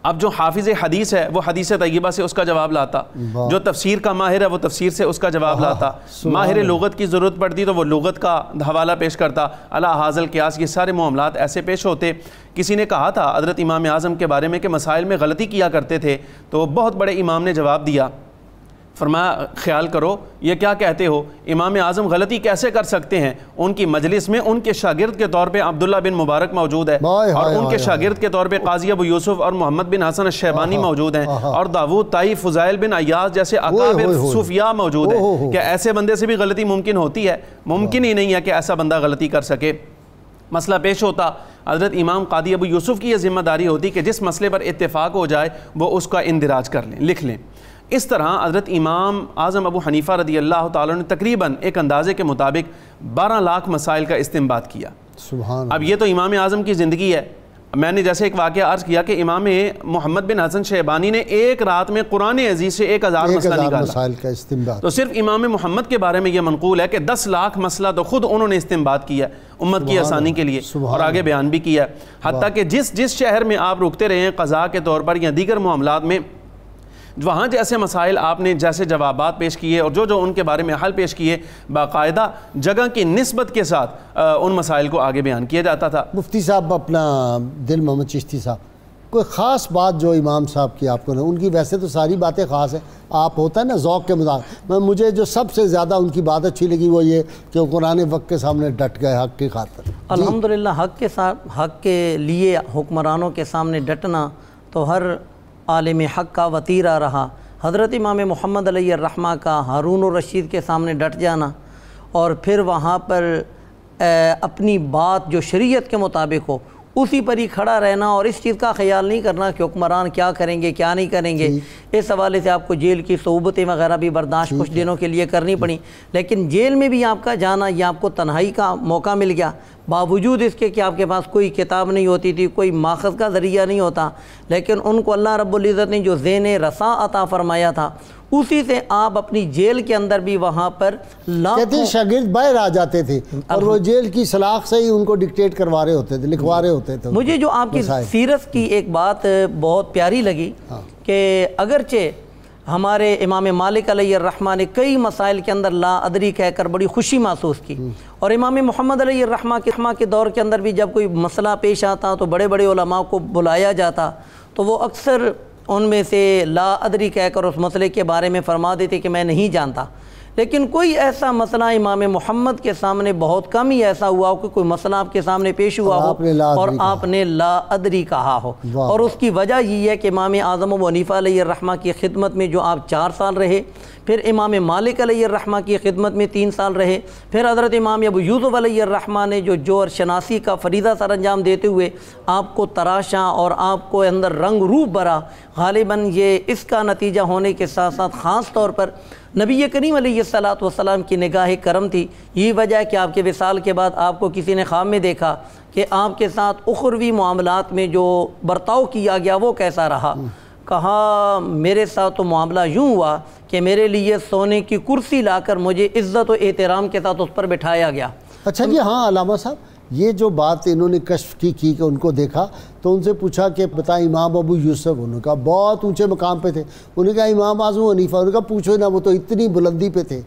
اب جو حافظ حدیث ہے وہ حدیث طیبہ سے اس کا جواب لاتا, جو تفسیر کا ماہر ہے وہ تفسیر سے اس کا جواب لاتا, ماہر لغت کی ضرورت پڑتی تو وہ لغت کا حوالہ پیش کرتا, علی ھذا القیاس. یہ سارے معاملات ایسے پیش ہوتے. کسی نے کہا تھا حضرت امام اعظم کے بارے میں کہ مسائل میں غلطی کیا کرتے تھے, تو بہت بڑے امام نے جواب دیا, فرمایا خیال کرو یہ کیا کہتے ہو, امام اعظم غلطی کیسے کر سکتے ہیں؟ ان کی مجلس میں ان کے شاگرد کے طور پہ عبداللہ بن مبارک موجود ہے, اور ان کے شاگرد کے طور پہ قاضی ابو یوسف اور محمد بن حسن الشیبانی موجود ہیں, اور داود طائی, فضائل بن عیاض جیسے اکابر صوفیاء موجود ہیں. کیا ایسے بندے سے بھی غلطی ممکن ہوتی ہے؟ ممکن ہی نہیں ہے کہ ایسا بندہ غلطی کر سکے. مسئلہ پیش ہوتا, حضرت امام قاضی ابو یوسف کی یہ ذمہ داری ہوتی کہ جس مسئلے پر اتفاق ہو جائے وہ اس کا اندراج کر لیں, لکھ لیں. اس طرح حضرت امام اعظم ابو حنیفہ رضی اللہ تعالیٰ نے تقریباً ایک اندازے کے مطابق 12 لاکھ مسائل کا استنباط کیا. اب یہ تو امام اعظم کی زندگی ہے. میں نے جیسے ایک واقعہ عرض کیا کہ امام محمد بن حسن شیبانی نے ایک رات میں قرآن عزیز سے 1000 مسئلہ نکالا. تو صرف امام محمد کے بارے میں یہ منقول ہے کہ 10 لاکھ مسئلہ تو خود انہوں نے استنباط کیا امت کی آسانی کے لیے, اور آگے بیان بھی کیا. حتیٰ کہ جس شہر میں آپ رکتے رہے ہیں قضاء کے طور پر یا دیگر معاملات میں, وہاں جیسے مسائل آپ نے جیسے جوابات پیش کیے اور جو ان کے بارے میں حل پیش کیے, باقاعدہ جگہ کی نسبت کے ساتھ ان مسائل کو آگے بیان کیا جاتا تھا. مفتی صاحب اپنا دل محمد چشتی صاحب کوئی خاص بات جو امام صاحب کی آپ کو ان کی ویسے تو ساری باتیں خاص ہیں، آپ ہوتا ہے نا ذوق کے مطابق، مجھے جو سب سے زیادہ ان کی بات اچھی لگی وہ یہ کہ وہ قرآن وقت کے سامنے ڈٹ گئے حق کی خاطر۔ الحمدللہ حق کے لیے حکمرانوں کے سامنے ڈٹنا تو ہر عالم حق کا وتیرہ رہا۔ حضرت امام محمد علیہ الرحمہ کا ہارون الرشید کے سامنے ڈٹ جانا اور پھر وہاں پر اپنی بات جو شریعت کے مطابق ہو اسی پر ہی کھڑا رہنا اور اس چیز کا خیال نہیں کرنا کہ حکمران کیا کریں گے کیا نہیں کریں گے۔ اس حوالے سے آپ کو جیل کی صعوبتیں وغیرہ بھی برداشت کچھ دنوں کے لیے کرنی پڑیں، لیکن جیل میں بھی آپ کا جانا یہ آپ کو تنہائی کا موقع مل گیا، باوجود اس کے کہ آپ کے پاس کوئی کتاب نہیں ہوتی تھی، کوئی ماخذ کا ذریعہ نہیں ہوتا، لیکن ان کو اللہ رب العزت نے جو ذہن رساں عطا فرمایا تھا اسی سے آپ اپنی جیل کے اندر بھی وہاں پر کہتے شاگرد باہر آ جاتے تھے اور وہ جیل کی سلاخ سے ہی ان کو ڈکٹیٹ کروا رہے ہوتے تھے، لکھوا رہے ہوتے تھے۔ مجھے جو آپ کی سیرت کی ایک بات بہت پیاری لگی کہ اگرچہ ہمارے امام مالک علیہ الرحمہ نے کئی مسائل کے اندر لا ادری کہہ کر بڑی خوشی محسوس کی، اور امام محمد علیہ الرحمہ کے دور کے اندر بھی جب کوئی مسئلہ پیش آتا تو بڑے بڑے علماء کو بلایا جاتا تو وہ اکثر ان میں سے لا ادری کہہ کر اس مسئلے کے بارے میں فرما دیتے کہ میں نہیں جانتا، لیکن کوئی ایسا مسئلہ امام محمد کے سامنے بہت کم ہی ایسا ہوا ہو کہ کوئی مسئلہ آپ کے سامنے پیش ہوا ہو اور آپ نے لا ادری کہا ہو، اور اس کی وجہ یہ ہے کہ امام اعظم ابو حنیفہ علیہ الرحمہ کی خدمت میں جو آپ 4 سال رہے، پھر امام مالک علیہ الرحمہ کی خدمت میں 3 سال رہے، پھر حضرت امام ابو یوسف علیہ الرحمہ نے جو جوہر شناسی کا فریضہ سر انجام دیتے ہوئے آپ کو تراشا اور آپ کو اندر رنگ روپ بھرا، غالباً یہ اس کا نتیجہ ہونے کے ساتھ ساتھ خاص طور پر نبی کریم علیہ السلام کی نگاہ کرم تھی۔ یہی وجہ ہے کہ آپ کے وصال کے بعد آپ کو کسی نے خواب میں دیکھا کہ آپ کے ساتھ اخروی معاملات میں جو برتاؤ کیا گیا وہ کیسا رہا، کہا میرے ساتھ تو معاملہ یوں ہوا کہ میرے لیے سونے کی کرسی لا کر مجھے عزت و احترام کے ساتھ اس پر بٹھایا گیا۔ اچھا جی، ہاں علامہ صاحب، یہ جو بات انہوں نے کشف کی کہ ان کو دیکھا تو ان سے پوچھا کہ بتائیں امام ابو یوسف، انہوں نے کہا بہت اونچے مقام پہ تھے، انہوں نے کہا امام اعظم حنیفہ، انہوں نے کہا پوچھو نا وہ تو اتنی بلندی پہ تھے۔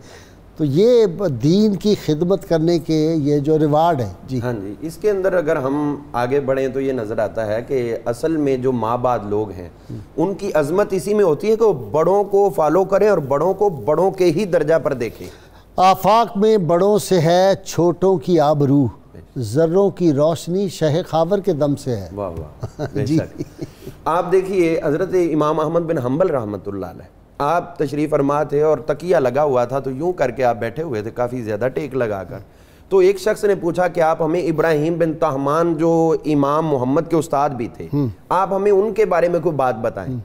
تو یہ دین کی خدمت کرنے کے یہ جو ریوارڈ ہے جی، ہاں جی، اس کے اندر اگر ہم آگے بڑھیں تو یہ نظر آتا ہے کہ اصل میں جو ماں بعد لوگ ہیں ان کی عظمت اسی میں ہوتی ہے کہ وہ بڑوں کو فالو کریں اور بڑوں کو بڑوں کے ہی درجہ پر دیکھیں۔ آفاق میں بڑوں سے ہے چھوٹوں کی آبرو، ذروں کی روشنی شہ خاور کے دم سے ہے۔ واہ واہ، بے شک۔ آپ دیکھیے حضرت امام احمد بن حنبل رحمۃ اللہ علیہ، آپ تشریف فرما تھے اور تکیہ لگا ہوا تھا تو یوں کر کے آپ بیٹھے ہوئے تھے کافی زیادہ ٹیک لگا کر، تو ایک شخص نے پوچھا کہ آپ ہمیں ابراہیم بن طہمان جو امام محمد کے استاد بھی تھے، آپ ہمیں ان کے بارے میں کوئی بات بتائیں۔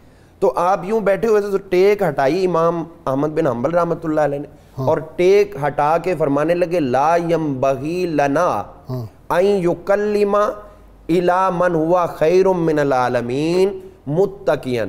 تو آپ یوں بیٹھے ہوئے تھے تو ٹیک ہٹائی امام احمد بن حنبل رحمۃ اللہ علیہ نے اور ٹیک ہٹا کے فرمانے لگے لا ینبغی لنا ان یکلم الی من ہوا خیر من العالمین متقیا،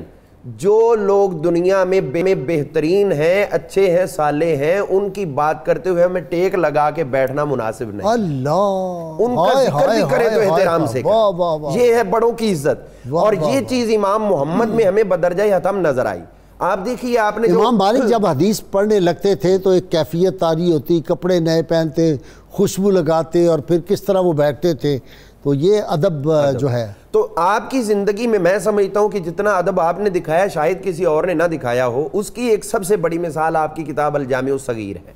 جو لوگ دنیا میں بہترین ہیں، اچھے ہیں، صالح ہیں، ان کی بات کرتے ہوئے ہمیں ٹیک لگا کے بیٹھنا مناسب نہیں۔ اللہ، ان کا ذکر بھی کرے تو احترام سے کرے، یہ ہے بڑوں کی عزت، اور یہ چیز امام محمد میں ہمیں بدرجہ حتم نظر آئی۔ آپ دیکھیے آپ نے امام مالک جب حدیث پڑھنے لگتے تھے تو ایک کیفیت طاری ہوتی، کپڑے نئے پہنتے، خوشبو لگاتے اور پھر کس طرح وہ بیٹھتے تھے، تو یہ ادب جو ہے۔ تو آپ کی زندگی میں سمجھتا ہوں کہ جتنا ادب آپ نے دکھایا شاید کسی اور نے نہ دکھایا ہو، اس کی ایک سب سے بڑی مثال آپ کی کتاب الجامع الصغیر ہے۔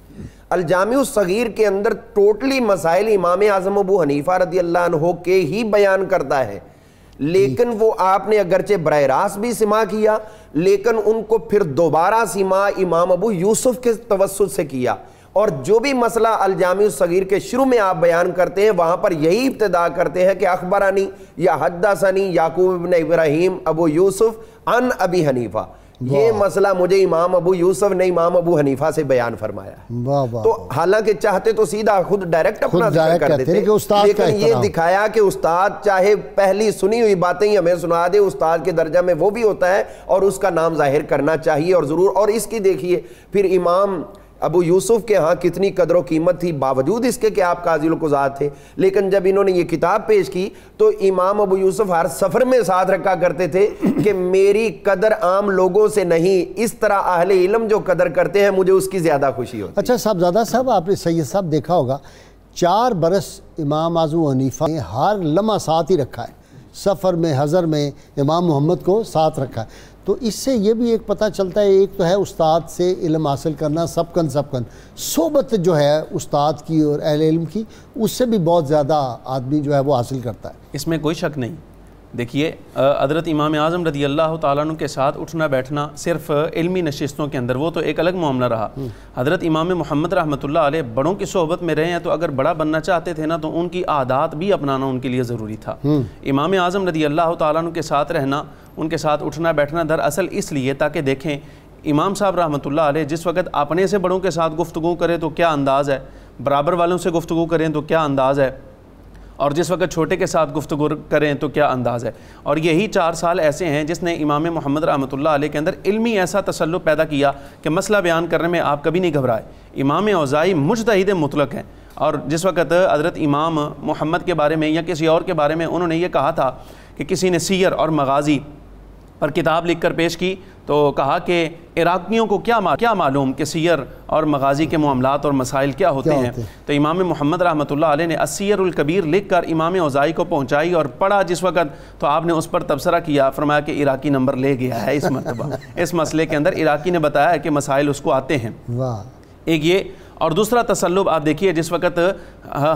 الجامع الصغیر کے اندر ٹوٹلی مسائل امام اعظم ابو حنیفہ رضی اللہ عنہ کے ہی بیان کرتا ہے، لیکن وہ آپ نے اگرچہ براہ راست بھی سما کیا لیکن ان کو پھر دوبارہ سما امام ابو یوسف کے توسط سے کیا، اور جو بھی مسئلہ الجامع الصغیر کے شروع میں آپ بیان کرتے ہیں وہاں پر یہی ابتدا کرتے ہیں کہ اخبرانی یا حدثنی یعقوب بن ابراہیم ابو یوسف عن ابی حنیفہ، یہ مسئلہ مجھے امام ابو یوسف نے امام ابو حنیفہ سے بیان فرمایا ہے۔ تو حالانکہ چاہتے تو سیدھا خود ڈائریکٹ اپنا ذکر کر دیتے، لیکن یہ دکھایا کہ استاد چاہے پہلی سنی ہوئی باتیں ہی ہمیں سنا دے، استاد کے درجہ میں وہ بھی ہوتا ہے اور اس کا نام ظاہر کرنا چاہیے اور ضرور۔ اور اس کی دیکھیے پھر امام ابو یوسف کے ہاں کتنی قدر و قیمت تھی، باوجود اس کے کہ آپ قاضی القضات تھے، لیکن جب انہوں نے یہ کتاب پیش کی تو امام ابو یوسف ہر سفر میں ساتھ رکھا کرتے تھے کہ میری قدر عام لوگوں سے نہیں، اس طرح اہل علم جو قدر کرتے ہیں مجھے اس کی زیادہ خوشی ہوتی ہے۔ اچھا صاحبزادہ صاحب، آپ نے سید صاحب دیکھا ہوگا 4 برس امام اعظم حنیفہ نے ہر لمحہ ساتھ ہی رکھا ہے، سفر میں حضر میں امام محمد کو ساتھ رکھا ہے۔ تو اس سے یہ بھی ایک پتہ چلتا ہے، ایک تو ہے استاد سے علم حاصل کرنا سبقن صحبت جو ہے استاد کی اور اہل علم کی، اس سے بھی بہت زیادہ آدمی جو ہے وہ حاصل کرتا ہے، اس میں کوئی شک نہیں۔ دیکھیے حضرت امام اعظم رضی اللہ تعالیٰ عنہ کے ساتھ اٹھنا بیٹھنا صرف علمی نشستوں کے اندر، وہ تو ایک الگ معاملہ رہا۔ حضرت امام محمد رحمۃ اللہ علیہ بڑوں کی صحبت میں رہے ہیں، تو اگر بڑا بننا چاہتے تھے نا تو ان کی عادات بھی اپنانا ان کے لیے ضروری تھا۔ امام اعظم رضی اللہ تعالیٰ عنہ کے ساتھ رہنا، ان کے ساتھ اٹھنا بیٹھنا دراصل اس لیے تاکہ دیکھیں امام صاحب رحمۃ اللہ علیہ جس وقت اپنے سے بڑوں کے ساتھ گفتگو کریں تو کیا انداز ہے، برابر والوں سے گفتگو کریں تو کیا انداز ہے، اور جس وقت چھوٹے کے ساتھ گفتگو کریں تو کیا انداز ہے۔ اور یہی 4 سال ایسے ہیں جس نے امام محمد رحمۃ اللہ علیہ کے اندر علمی ایسا تسلط پیدا کیا کہ مسئلہ بیان کرنے میں آپ کبھی نہیں گھبرائے۔ امام اوزاعی مجتہد مطلق ہیں، اور جس وقت حضرت امام محمد کے بارے میں یا کسی اور کے بارے میں انہوں نے یہ کہا تھا کہ کسی نے سیر اور مغازی پر کتاب لکھ کر پیش کی تو کہا کہ عراقیوں کو کیا معلوم کہ سیر اور مغازی کے معاملات اور مسائل کیا ہوتے ہیں، تو امام محمد رحمۃ اللہ علیہ نے السیر الکبیر لکھ کر امام اوزاعی کو پہنچائی اور پڑھا جس وقت، تو آپ نے اس پر تبصرہ کیا، فرمایا کہ عراقی نمبر لے گیا ہے اس مرتبہ اس مسئلے کے اندر عراقی نے بتایا ہے کہ مسائل اس کو آتے ہیں۔ ایک یہ، اور دوسرا تسلب آپ دیکھیے جس وقت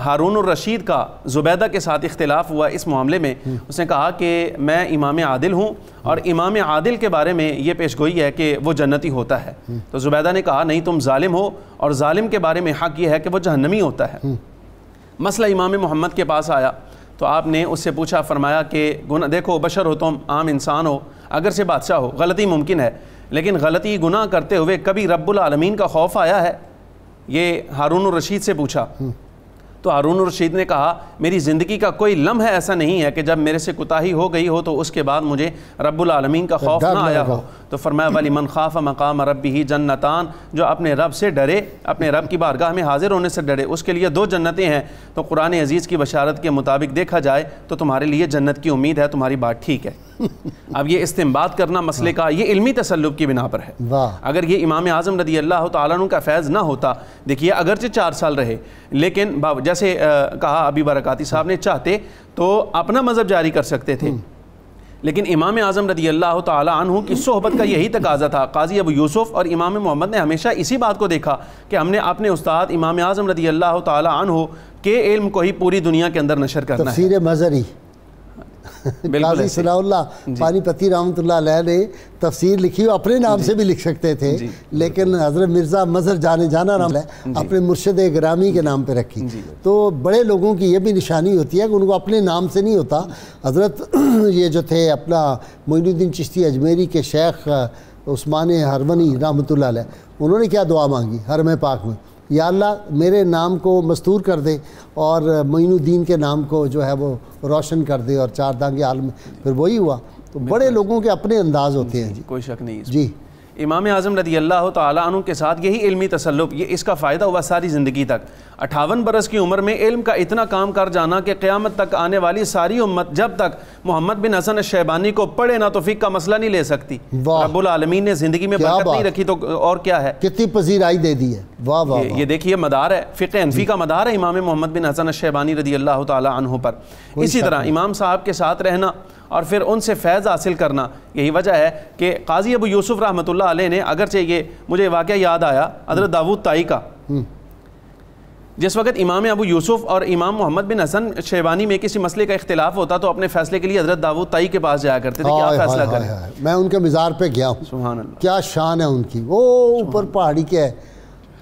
ہارون الرشید کا زبیدہ کے ساتھ اختلاف ہوا اس معاملے میں، اس نے کہا کہ میں امام عادل ہوں اور امام عادل کے بارے میں یہ پیش گوئی ہے کہ وہ جنتی ہوتا ہے، تو زبیدہ نے کہا نہیں تم ظالم ہو، اور ظالم کے بارے میں حق یہ ہے کہ وہ جہنمی ہوتا ہے۔ مسئلہ امام محمد کے پاس آیا تو آپ نے اس سے پوچھا، فرمایا کہ دیکھو بشر ہو تم، عام انسان ہو، اگر سے بادشاہ ہو، غلطی ممکن ہے، لیکن غلطی گناہ کرتے ہوئے کبھی رب العالمین کا خوف آیا ہے؟ یہ ہارون الرشید سے پوچھا، تو ہارون الرشید نے کہا میری زندگی کا کوئی لمحہ ایسا نہیں ہے کہ جب میرے سے کوتاہی ہو گئی ہو تو اس کے بعد مجھے رب العالمین کا خوف نہ آیا ہو۔ تو فرمایا وَلِمَنْ خَافَ مَقَامَ رَبِّهِ جَنَّتَانِ، جو اپنے رب سے ڈرے، اپنے رب کی بارگاہ میں حاضر ہونے سے ڈرے، اس کے لیے 2 جنتیں ہیں۔ تو قرآن عزیز کی بشارت کے مطابق دیکھا جائے تو تمہارے لیے جنت کی امید ہے، تمہاری بات ٹھیک ہے۔ اب یہ استنباط کرنا مسئلے کا یہ علمی تسلب کی بنا پر ہے۔ اگر یہ امام اعظم رضی اللہ تعالیٰ عنہ کا فیض نہ ہوتا، دیکھیے اگرچہ 4 سال رہے، لیکن جیسے کہا ابھی برکاتی صاحب نے، چاہتے تو اپنا مذہب جاری کر سکتے تھے، لیکن امام اعظم رضی اللہ تعالیٰ عنہ کی صحبت کا یہی تقاضا تھا۔ قاضی ابو یوسف اور امام محمد نے ہمیشہ اسی بات کو دیکھا کہ ہم نے اپنے استاد امام اعظم رضی اللہ تعالیٰ عنہ کے علم کو ہی پوری دنیا کے اندر نشر کرنا ہے۔ تفسیر مظہری قاضی ثناء اللہ پانی پتی رحمۃ اللہ علیہ نے تفسیر لکھی، وہ اپنے نام سے بھی لکھ سکتے تھے، لیکن حضرت مرزا مظہر جانا نام ہے اپنے مرشد گرامی کے نام پہ رکھی۔ تو بڑے لوگوں کی یہ بھی نشانی ہوتی ہے کہ ان کو اپنے نام سے نہیں ہوتا۔ حضرت یہ جو تھے اپنا معین الدین چشتی اجمیری کے شیخ عثمان ہرونی رحمۃ اللہ علیہ، انہوں نے کیا دعا مانگی حرم پاک میں؟ یا اللہ میرے نام کو مستور کر دے اور معین الدین کے نام کو جو ہے وہ روشن کر دے، اور 4 دانگ عالم، پھر وہی ہوا۔ تو بڑے لوگوں کے اپنے انداز ہوتے ہیں۔ کوئی شک نہیں۔ جی امام اعظم رضی اللہ تعالیٰ عنہ کے ساتھ یہی علمی تسلط، یہ اس کا فائدہ ہوا ساری زندگی تک۔ 58 برس کی عمر میں علم کا اتنا کام کر جانا کہ قیامت تک آنے والی ساری امت جب تک محمد بن حسن الشیبانی کو پڑھے نہ تو فقہ کا مسئلہ نہیں لے سکتی۔ رب العالمین نے زندگی میں برکت نہیں رکھی تو اور کیا ہے، کتنی پذیرائی دے دی ہے۔ واہ واہ، یہ دیکھیے مدار ہے، فقہ حنفی کا مدار ہے امام محمد بن حسن الشیبانی رضی اللہ تعالیٰ عنہ پر۔ اسی طرح امام صاحب کے ساتھ رہنا اور پھر ان سے فیض حاصل کرنا، یہی وجہ ہے کہ قاضی ابو یوسف رحمۃ اللہ علیہ نے، اگرچہ یہ مجھے واقعہ یاد آیا حضرت داود طائی کا، جس وقت امام ابو یوسف اور امام محمد بن حسن شیبانی میں کسی مسئلے کا اختلاف ہوتا تو اپنے فیصلے کے لیے حضرت داود طائی کے پاس جایا کرتے تھے، کیا فیصلہ کریں۔ میں ان کے مزار پہ گیا ہوں، سبحان اللہ، کیا شان ہے ان کی، وہ اوپر پہاڑی کے ہے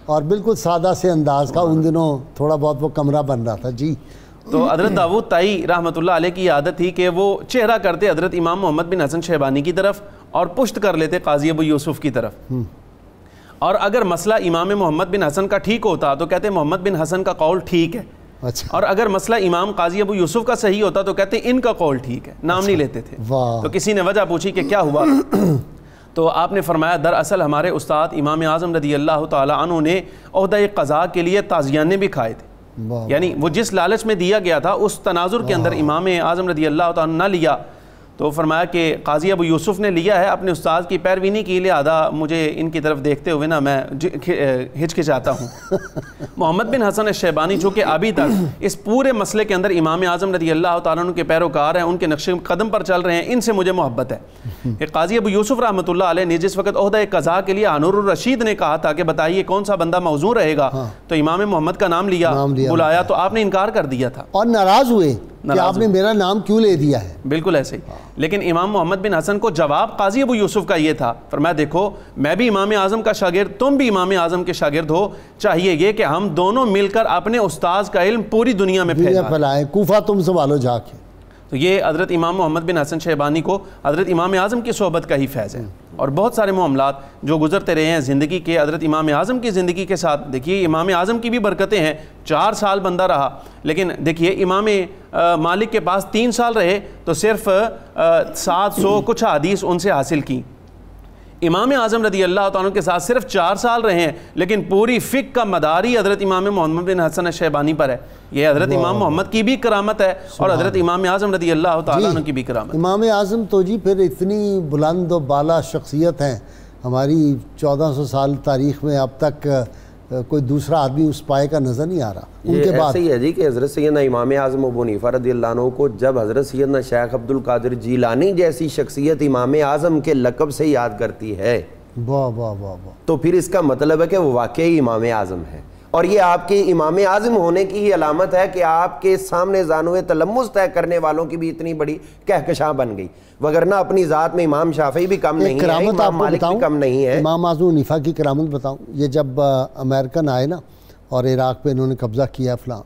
اور بالکل سادہ سے انداز کا، ان دنوں تھوڑا بہت وہ کمرہ بن رہا تھا۔ جی تو حضرت داود طائی رحمۃ اللہ علیہ کی عادت تھی کہ وہ چہرہ کرتے حضرت امام محمد بن حسن شیبانی کی طرف اور پشت کر لیتے قاضی ابو یوسف کی طرف، اور اگر مسئلہ امام محمد بن حسن کا ٹھیک ہوتا تو کہتے محمد بن حسن کا قول ٹھیک ہے، اور اگر مسئلہ امام قاضی ابو یوسف کا صحیح ہوتا تو کہتے ان کا قول ٹھیک ہے، نام نہیں لیتے تھے۔ تو کسی نے وجہ پوچھی کہ کیا ہوا، تو آپ نے فرمایا دراصل ہمارے استاد امام اعظم رضی اللہ تعالیٰ عنہ نے عہدہ قضاء کے لیے تازیانے بھی کھائے تھے، یعنی وہ جس لالچ میں دیا گیا تھا اس تناظر کے اندر امام اعظم رضی اللہ تعالیٰ نہ لیا، تو فرمایا کہ قاضی ابو یوسف نے لیا ہے اپنے استاد کی پیروی نہیں کی، لہذا مجھے ان کی طرف دیکھتے ہوئے نا میں ہچکچاتا ہوں۔ محمد بن حسن الشیبانی جو کہ ابھی تک اس پورے مسئلے کے اندر امام اعظم رضی اللہ تعالیٰ عنہ کے پیروکار ہیں، ان کے نقش قدم پر چل رہے ہیں، ان سے مجھے محبت ہے۔ کہ قاضی ابو یوسف رحمۃ اللہ علیہ نے جس وقت عہدہ قضاء کے لیے ہانور الرشید نے کہا تھا کہ بتائیے کون سا بندہ موضوع رہے گا، تو امام محمد کا نام لیا، بلایا تو آپ نے انکار کر دیا تھا اور ناراض ہوئے کہ آپ نے میرا نام کیوں لے دیا ہے۔ بالکل ایسے ہی۔ لیکن امام محمد بن حسن کو جواب قاضی ابو یوسف کا یہ تھا، فرمایا دیکھو میں بھی امام اعظم کا شاگرد، تم بھی امام اعظم کے شاگرد ہو، چاہیے یہ کہ ہم دونوں مل کر اپنے استاذ کا علم پوری دنیا میں پھیلائیں، کوفہ تم سنبھالو جا کے۔ تو یہ حضرت امام محمد بن حسن شیبانی کو حضرت امام اعظم کی صحبت کا ہی فیض ہے۔ اور بہت سارے معاملات جو گزرتے رہے ہیں زندگی کے حضرت امام اعظم کی زندگی کے ساتھ، دیکھیے امام اعظم کی بھی برکتیں ہیں، 4 سال بندہ رہا، لیکن دیکھیے امام مالک کے پاس 3 سال رہے تو صرف 700 کچھ حدیث ان سے حاصل کی۔ امام اعظم رضی اللہ تعالیٰ کے ساتھ صرف 4 سال رہے ہیں، لیکن پوری فقہ کا مداری حضرت امام محمد بن حسن الشیبانی پر ہے۔ یہ حضرت امام محمد کی بھی کرامت ہے اور حضرت امام اعظم رضی اللہ تعالیٰ عنہ کی بھی کرامت ہے۔ امام اعظم تو جی پھر اتنی بلند و بالا شخصیت ہیں، ہماری 1400 سال تاریخ میں اب تک کوئی دوسرا آدمی اس پائے کا نظر نہیں آ رہا۔ ان کے بعد ایسے ہی ہے جی کہ حضرت سیدنا امام اعظم ابو حنیفہ رضی اللہ عنہ کو جب حضرت سیدنا شیخ عبد القادر جیلانی جیسی شخصیت امام اعظم کے لقب سے یاد کرتی ہے، واہ واہ واہ واہ، تو پھر اس کا مطلب ہے کہ وہ واقعی امام اعظم ہے، اور یہ آپ کے امام اعظم ہونے کی ہی علامت ہے کہ آپ کے سامنے زانوِ تلمذ طے کرنے والوں کی بھی اتنی بڑی کہکشاں بن گئی، وگرنہ اپنی ذات میں امام شافعی بھی کم نہیں ہے، امام مالک بھی کم نہیں ہے۔ امام اعظم حنیفہ کی کرامت بتاؤں، یہ جب امریکن آئے نا اور عراق پہ انہوں نے قبضہ کیا فلاں،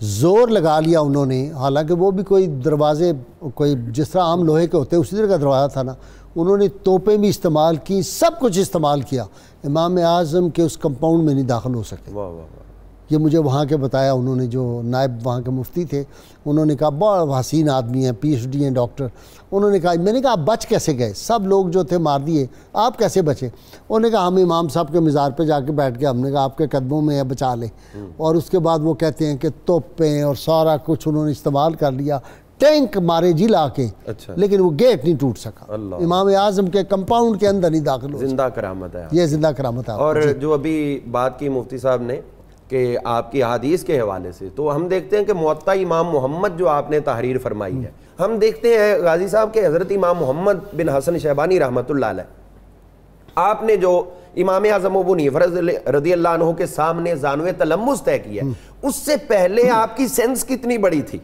زور لگا لیا انہوں نے، حالانکہ وہ بھی کوئی دروازے کوئی جس طرح عام لوہے کے ہوتے ہیں اسی طرح کا دروازہ تھا نا، انہوں نے توپیں بھی استعمال کی، سب کچھ استعمال کیا، امام اعظم کے اس کمپاؤنڈ میں نہیں داخل ہو سکے۔ یہ مجھے وہاں کے بتایا انہوں نے، جو نائب وہاں کے مفتی تھے، انہوں نے کہا بڑا حسین آدمی ہیں، پی ایچ ڈی ہیں، ڈاکٹر، انہوں نے کہا، میں نے کہا آپ بچ کیسے گئے، سب لوگ جو تھے مار دیے، آپ کیسے بچے؟ انہوں نے کہا ہم امام صاحب کے مزار پہ جا کے بیٹھ کے، ہم نے کہا آپ کے قدموں میں ہے، بچا لیں۔ اور اس کے بعد وہ کہتے ہیں کہ توپیں اور سارا کچھ انہوں نے استعمال کر لیا، ٹینک مارے جی لا کے، لیکن وہ گیٹ نہیں ٹوٹ سکا، امام اعظم کے کمپاؤنڈ کے اندر نہیں داخل ہو سکا۔ زندہ کرامت ہے، یہ زندہ کرامت ہے۔ اور جو ابھی بات کی مفتی صاحب نے کہ آپ کی حدیث کے حوالے سے، تو ہم دیکھتے ہیں کہ موطا امام محمد جو آپ نے تحریر فرمائی ہے، ہم دیکھتے ہیں غازی صاحب کہ حضرت امام محمد بن حسن شیبانی رحمۃ اللہ علیہ، آپ نے جو امام اعظم ابو حنیفہ رضی اللہ عنہ کے سامنے زانوِ تلمذ طے کیا، اس سے پہلے آپ کی سینس کتنی بڑی تھی؟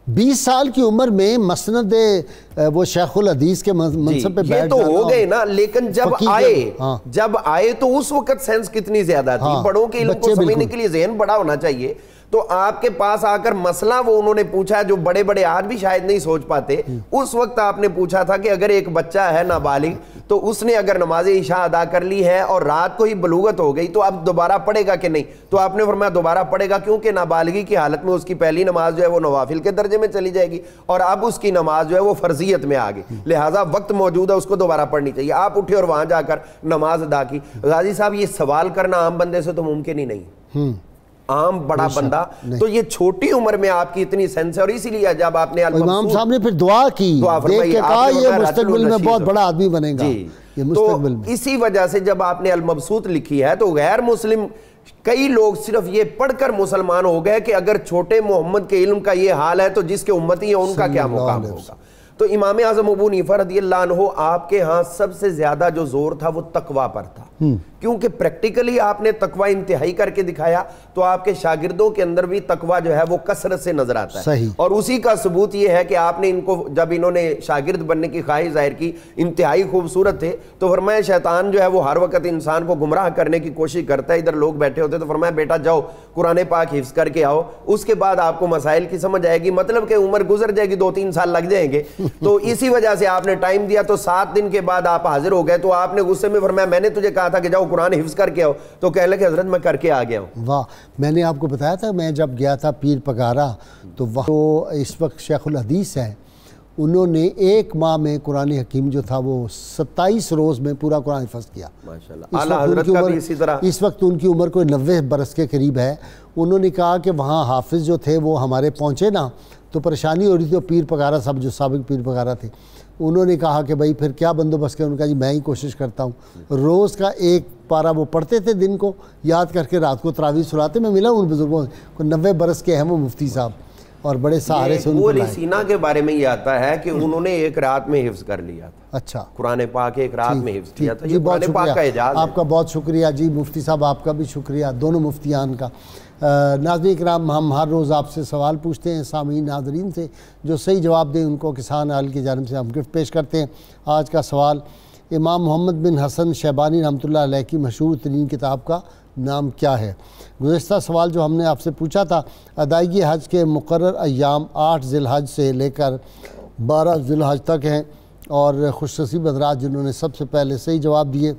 20 سال کی عمر میں مسند وہ شیخ الحدیث کے منصب پہ بیٹھ جانا، یہ تو ہو گئے نا، لیکن جب آئے تو اس وقت سینس کتنی زیادہ تھی؟ بڑوں کے علم کو سمجھنے کے لیے ذہن بڑا ہونا چاہیے۔ تو آپ کے پاس آ کر مسئلہ وہ انہوں نے پوچھا جو بڑے بڑے آج بھی شاید نہیں سوچ پاتے، اس وقت آپ نے پوچھا تھا کہ اگر ایک بچہ ہے نابالغ تو اس نے اگر نماز عشاء ادا کر لی ہے اور رات کو ہی بلوغت ہو گئی تو اب دوبارہ پڑھے گا کہ نہیں؟ تو آپ نے فرمایا دوبارہ پڑھے گا، کیونکہ نابالغی کی حالت میں اس کی پہلی نماز جو ہے وہ نوافل کے درجے میں چلی جائے گی، اور اب اس کی نماز جو ہے وہ فرضیت میں آ گئی، لہٰذا وقت موجود ہے، اس کو دوبارہ پڑھنی چاہیے۔ آپ اٹھے اور وہاں جا کر نماز ادا کی۔ غازی صاحب یہ سوال کرنا عام بندے سے تو ممکن ہی نہیں، عام بڑا بندہ، تو یہ چھوٹی عمر میں آپ کی اتنی سینس ہے، اور اسی لیے جب آپ نے امام صاحب نے پھر دعا کی، دیکھ کے کہا یہ مستقبل میں بہت بڑا آدمی بنے گا، یہ مستقبل میں۔ اسی وجہ سے جب آپ نے المبسوط لکھی ہے تو غیر مسلم کئی لوگ صرف یہ پڑھ کر مسلمان ہو گئے کہ اگر چھوٹے محمد کے علم کا یہ حال ہے تو جس کے امتی ہیں ان کا کیا مقام ہوگا۔ تو امام اعظم ابو حنیفہ رضی اللہ عنہ آپ کے ہاں سب سے زیادہ جو زور تھا وہ تقوی پر تھا، کیونکہ پریکٹیکلی آپ نے تقوی انتہائی کر کے دکھایا، تو آپ کے شاگردوں کے اندر بھی تقوی جو ہے وہ کثرت سے نظر آتا ہے، اور اسی کا ثبوت یہ ہے کہ آپ نے ان کو جب انہوں نے شاگرد بننے کی خواہش ظاہر کی، انتہائی خوبصورت تھے، تو فرمایا شیطان جو ہے وہ ہر وقت انسان کو گمراہ کرنے کی کوشش کرتا ہے، ادھر لوگ بیٹھے ہوتے تو فرمایا بیٹا جاؤ قرآن پاک حفظ کر کے آؤ، اس کے بعد آپ کو مسائل کی سمجھ آئے گی، مطلب کہ عمر گزر جائے گی، 2-3 سال لگ جائیں گے، تو اسی وجہ سے آپ نے ٹائم دیا، تو 7 دن کے بعد آپ حاضر ہو گئے، تو آپ نے غصے میں فرمایا میں نے تجھے کہا تھا کہ جاؤ قرآن حفظ کر کے آؤ، تو کہنے لگے حضرت میں کر کے آ گیا ہوں۔ واہ، میں نے آپ کو بتایا تھا میں جب گیا تھا پیر پگارا، تو وہ اس وقت شیخ الحدیث ہے، انہوں نے 1 ماہ میں قرآن حکیم جو تھا وہ 27 روز میں پورا قرآن حفظ کیا۔ ماشاءاللہ، اعلیٰ حضرت کا بھی اسی طرح، اس وقت ان کی عمر کوئی 90 برس کے قریب ہے۔ انہوں نے کہا کہ وہاں حافظ جو تھے وہ ہمارے پہنچے نا، تو پریشانی ہو رہی تھی. پیر پگارا صاحب جو سابق پیر پگارا تھے انہوں نے کہا کہ بھائی پھر کیا بندوبست کریں. ان کا جی میں ہی کوشش کرتا ہوں. روز کا ایک پارہ وہ پڑھتے تھے دن کو یاد کر کے رات کو تراویح سناتے. میں ملا ان بزرگوں سے 90 برس کے ہیں وہ مفتی صاحب اور بڑے سہارے سے ان کو لائے. سینا کے بارے میں یہ آتا ہے کہ انہوں نے ایک رات میں حفظ کر لیا تھا. اچھا قرآن پاک ایک رات میں حفظ کیا تھا. جی بہت شکریہ آپ کا، بہت شکریہ جی مفتی صاحب آپ کا بھی شکریہ، دونوں مفتیان کا. ناظرین کرام ہم ہر روز آپ سے سوال پوچھتے ہیں سامعین ناظرین سے، جو صحیح جواب دیں ان کو کسان حال کی جانب سے ہم گفٹ پیش کرتے ہیں. آج کا سوال امام محمد بن حسن شیبانی رحمۃ اللہ علیہ کی مشہور ترین کتاب کا نام کیا ہے؟ گزشتہ سوال جو ہم نے آپ سے پوچھا تھا ادائیگی حج کے مقرر ایام 8 ذی الحج سے لے کر 12 ذی الحج تک ہیں، اور خوش نصیب حضرات جنہوں نے سب سے پہلے صحیح جواب دیے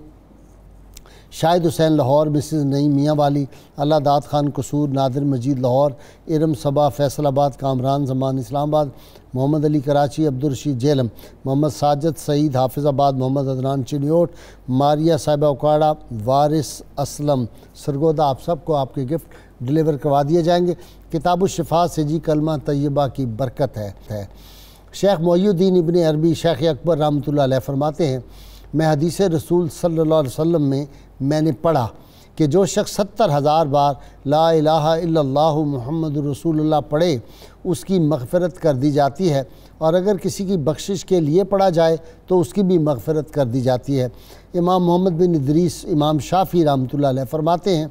شاہد حسین لاہور، مسز نعیم میاں والی، اللہ داد خان قصور، نادر مجید لاہور، ارم صبا فیصل آباد، کامران زمان اسلام آباد، محمد علی کراچی، عبدالرشید جیلم، محمد ساجد سعید حافظ آباد، محمد عدنان چنیوٹ، ماریا صاحبہ اکاڑا، وارث اسلم سرگودہ، آپ سب کو آپ کے گفٹ ڈیلیور کروا دیے جائیں گے. کتاب الشفاء سے جی کلمہ طیبہ کی برکت ہے. شیخ محی الدین ابن عربی شیخ اکبر رحمۃ اللہ علیہ فرماتے ہیں میں حدیث رسول صلی اللہ علیہ وسلم میں نے پڑھا کہ جو شخص 70,000 بار لا الہ الا اللہ محمد رسول اللہ پڑھے اس کی مغفرت کر دی جاتی ہے، اور اگر کسی کی بخشش کے لیے پڑھا جائے تو اس کی بھی مغفرت کر دی جاتی ہے. امام محمد بن ادریس امام شافعی رحمۃ اللہ علیہ فرماتے ہیں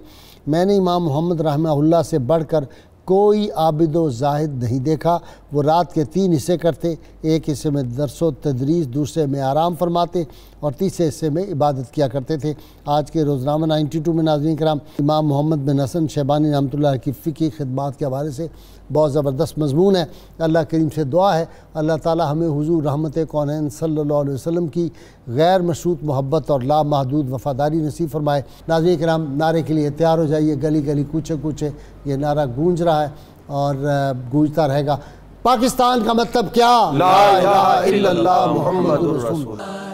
میں نے امام محمد رحمہ اللہ سے بڑھ کر کوئی عابد و زاہد نہیں دیکھا. وہ رات کے 3 حصے کرتے، ایک حصے میں درس و تدریس، دوسرے میں آرام فرماتے اور تیسرے حصے میں عبادت کیا کرتے تھے. آج کے روزنامہ 92 میں ناظرین کرام امام محمد بن حسن شیبانی رحمۃ اللہ کی فقہی خدمات کے حوالے سے بہت زبردست مضمون ہے. اللہ کریم سے دعا ہے اللہ تعالی ہمیں حضور رحمت کونین صلی اللہ علیہ وسلم کی غیر مشروط محبت اور لامحدود وفاداری نصیب فرمائے. ناظرین کرام نعرے کے لیے تیار ہو جائیے. گلی گلی کوچے کوچے یہ نعرہ گونج رہا ہے اور گونجتا رہے گا. پاکستان کا مطلب کیا؟ لا الہ الا اللہ محمد رسول اللہ.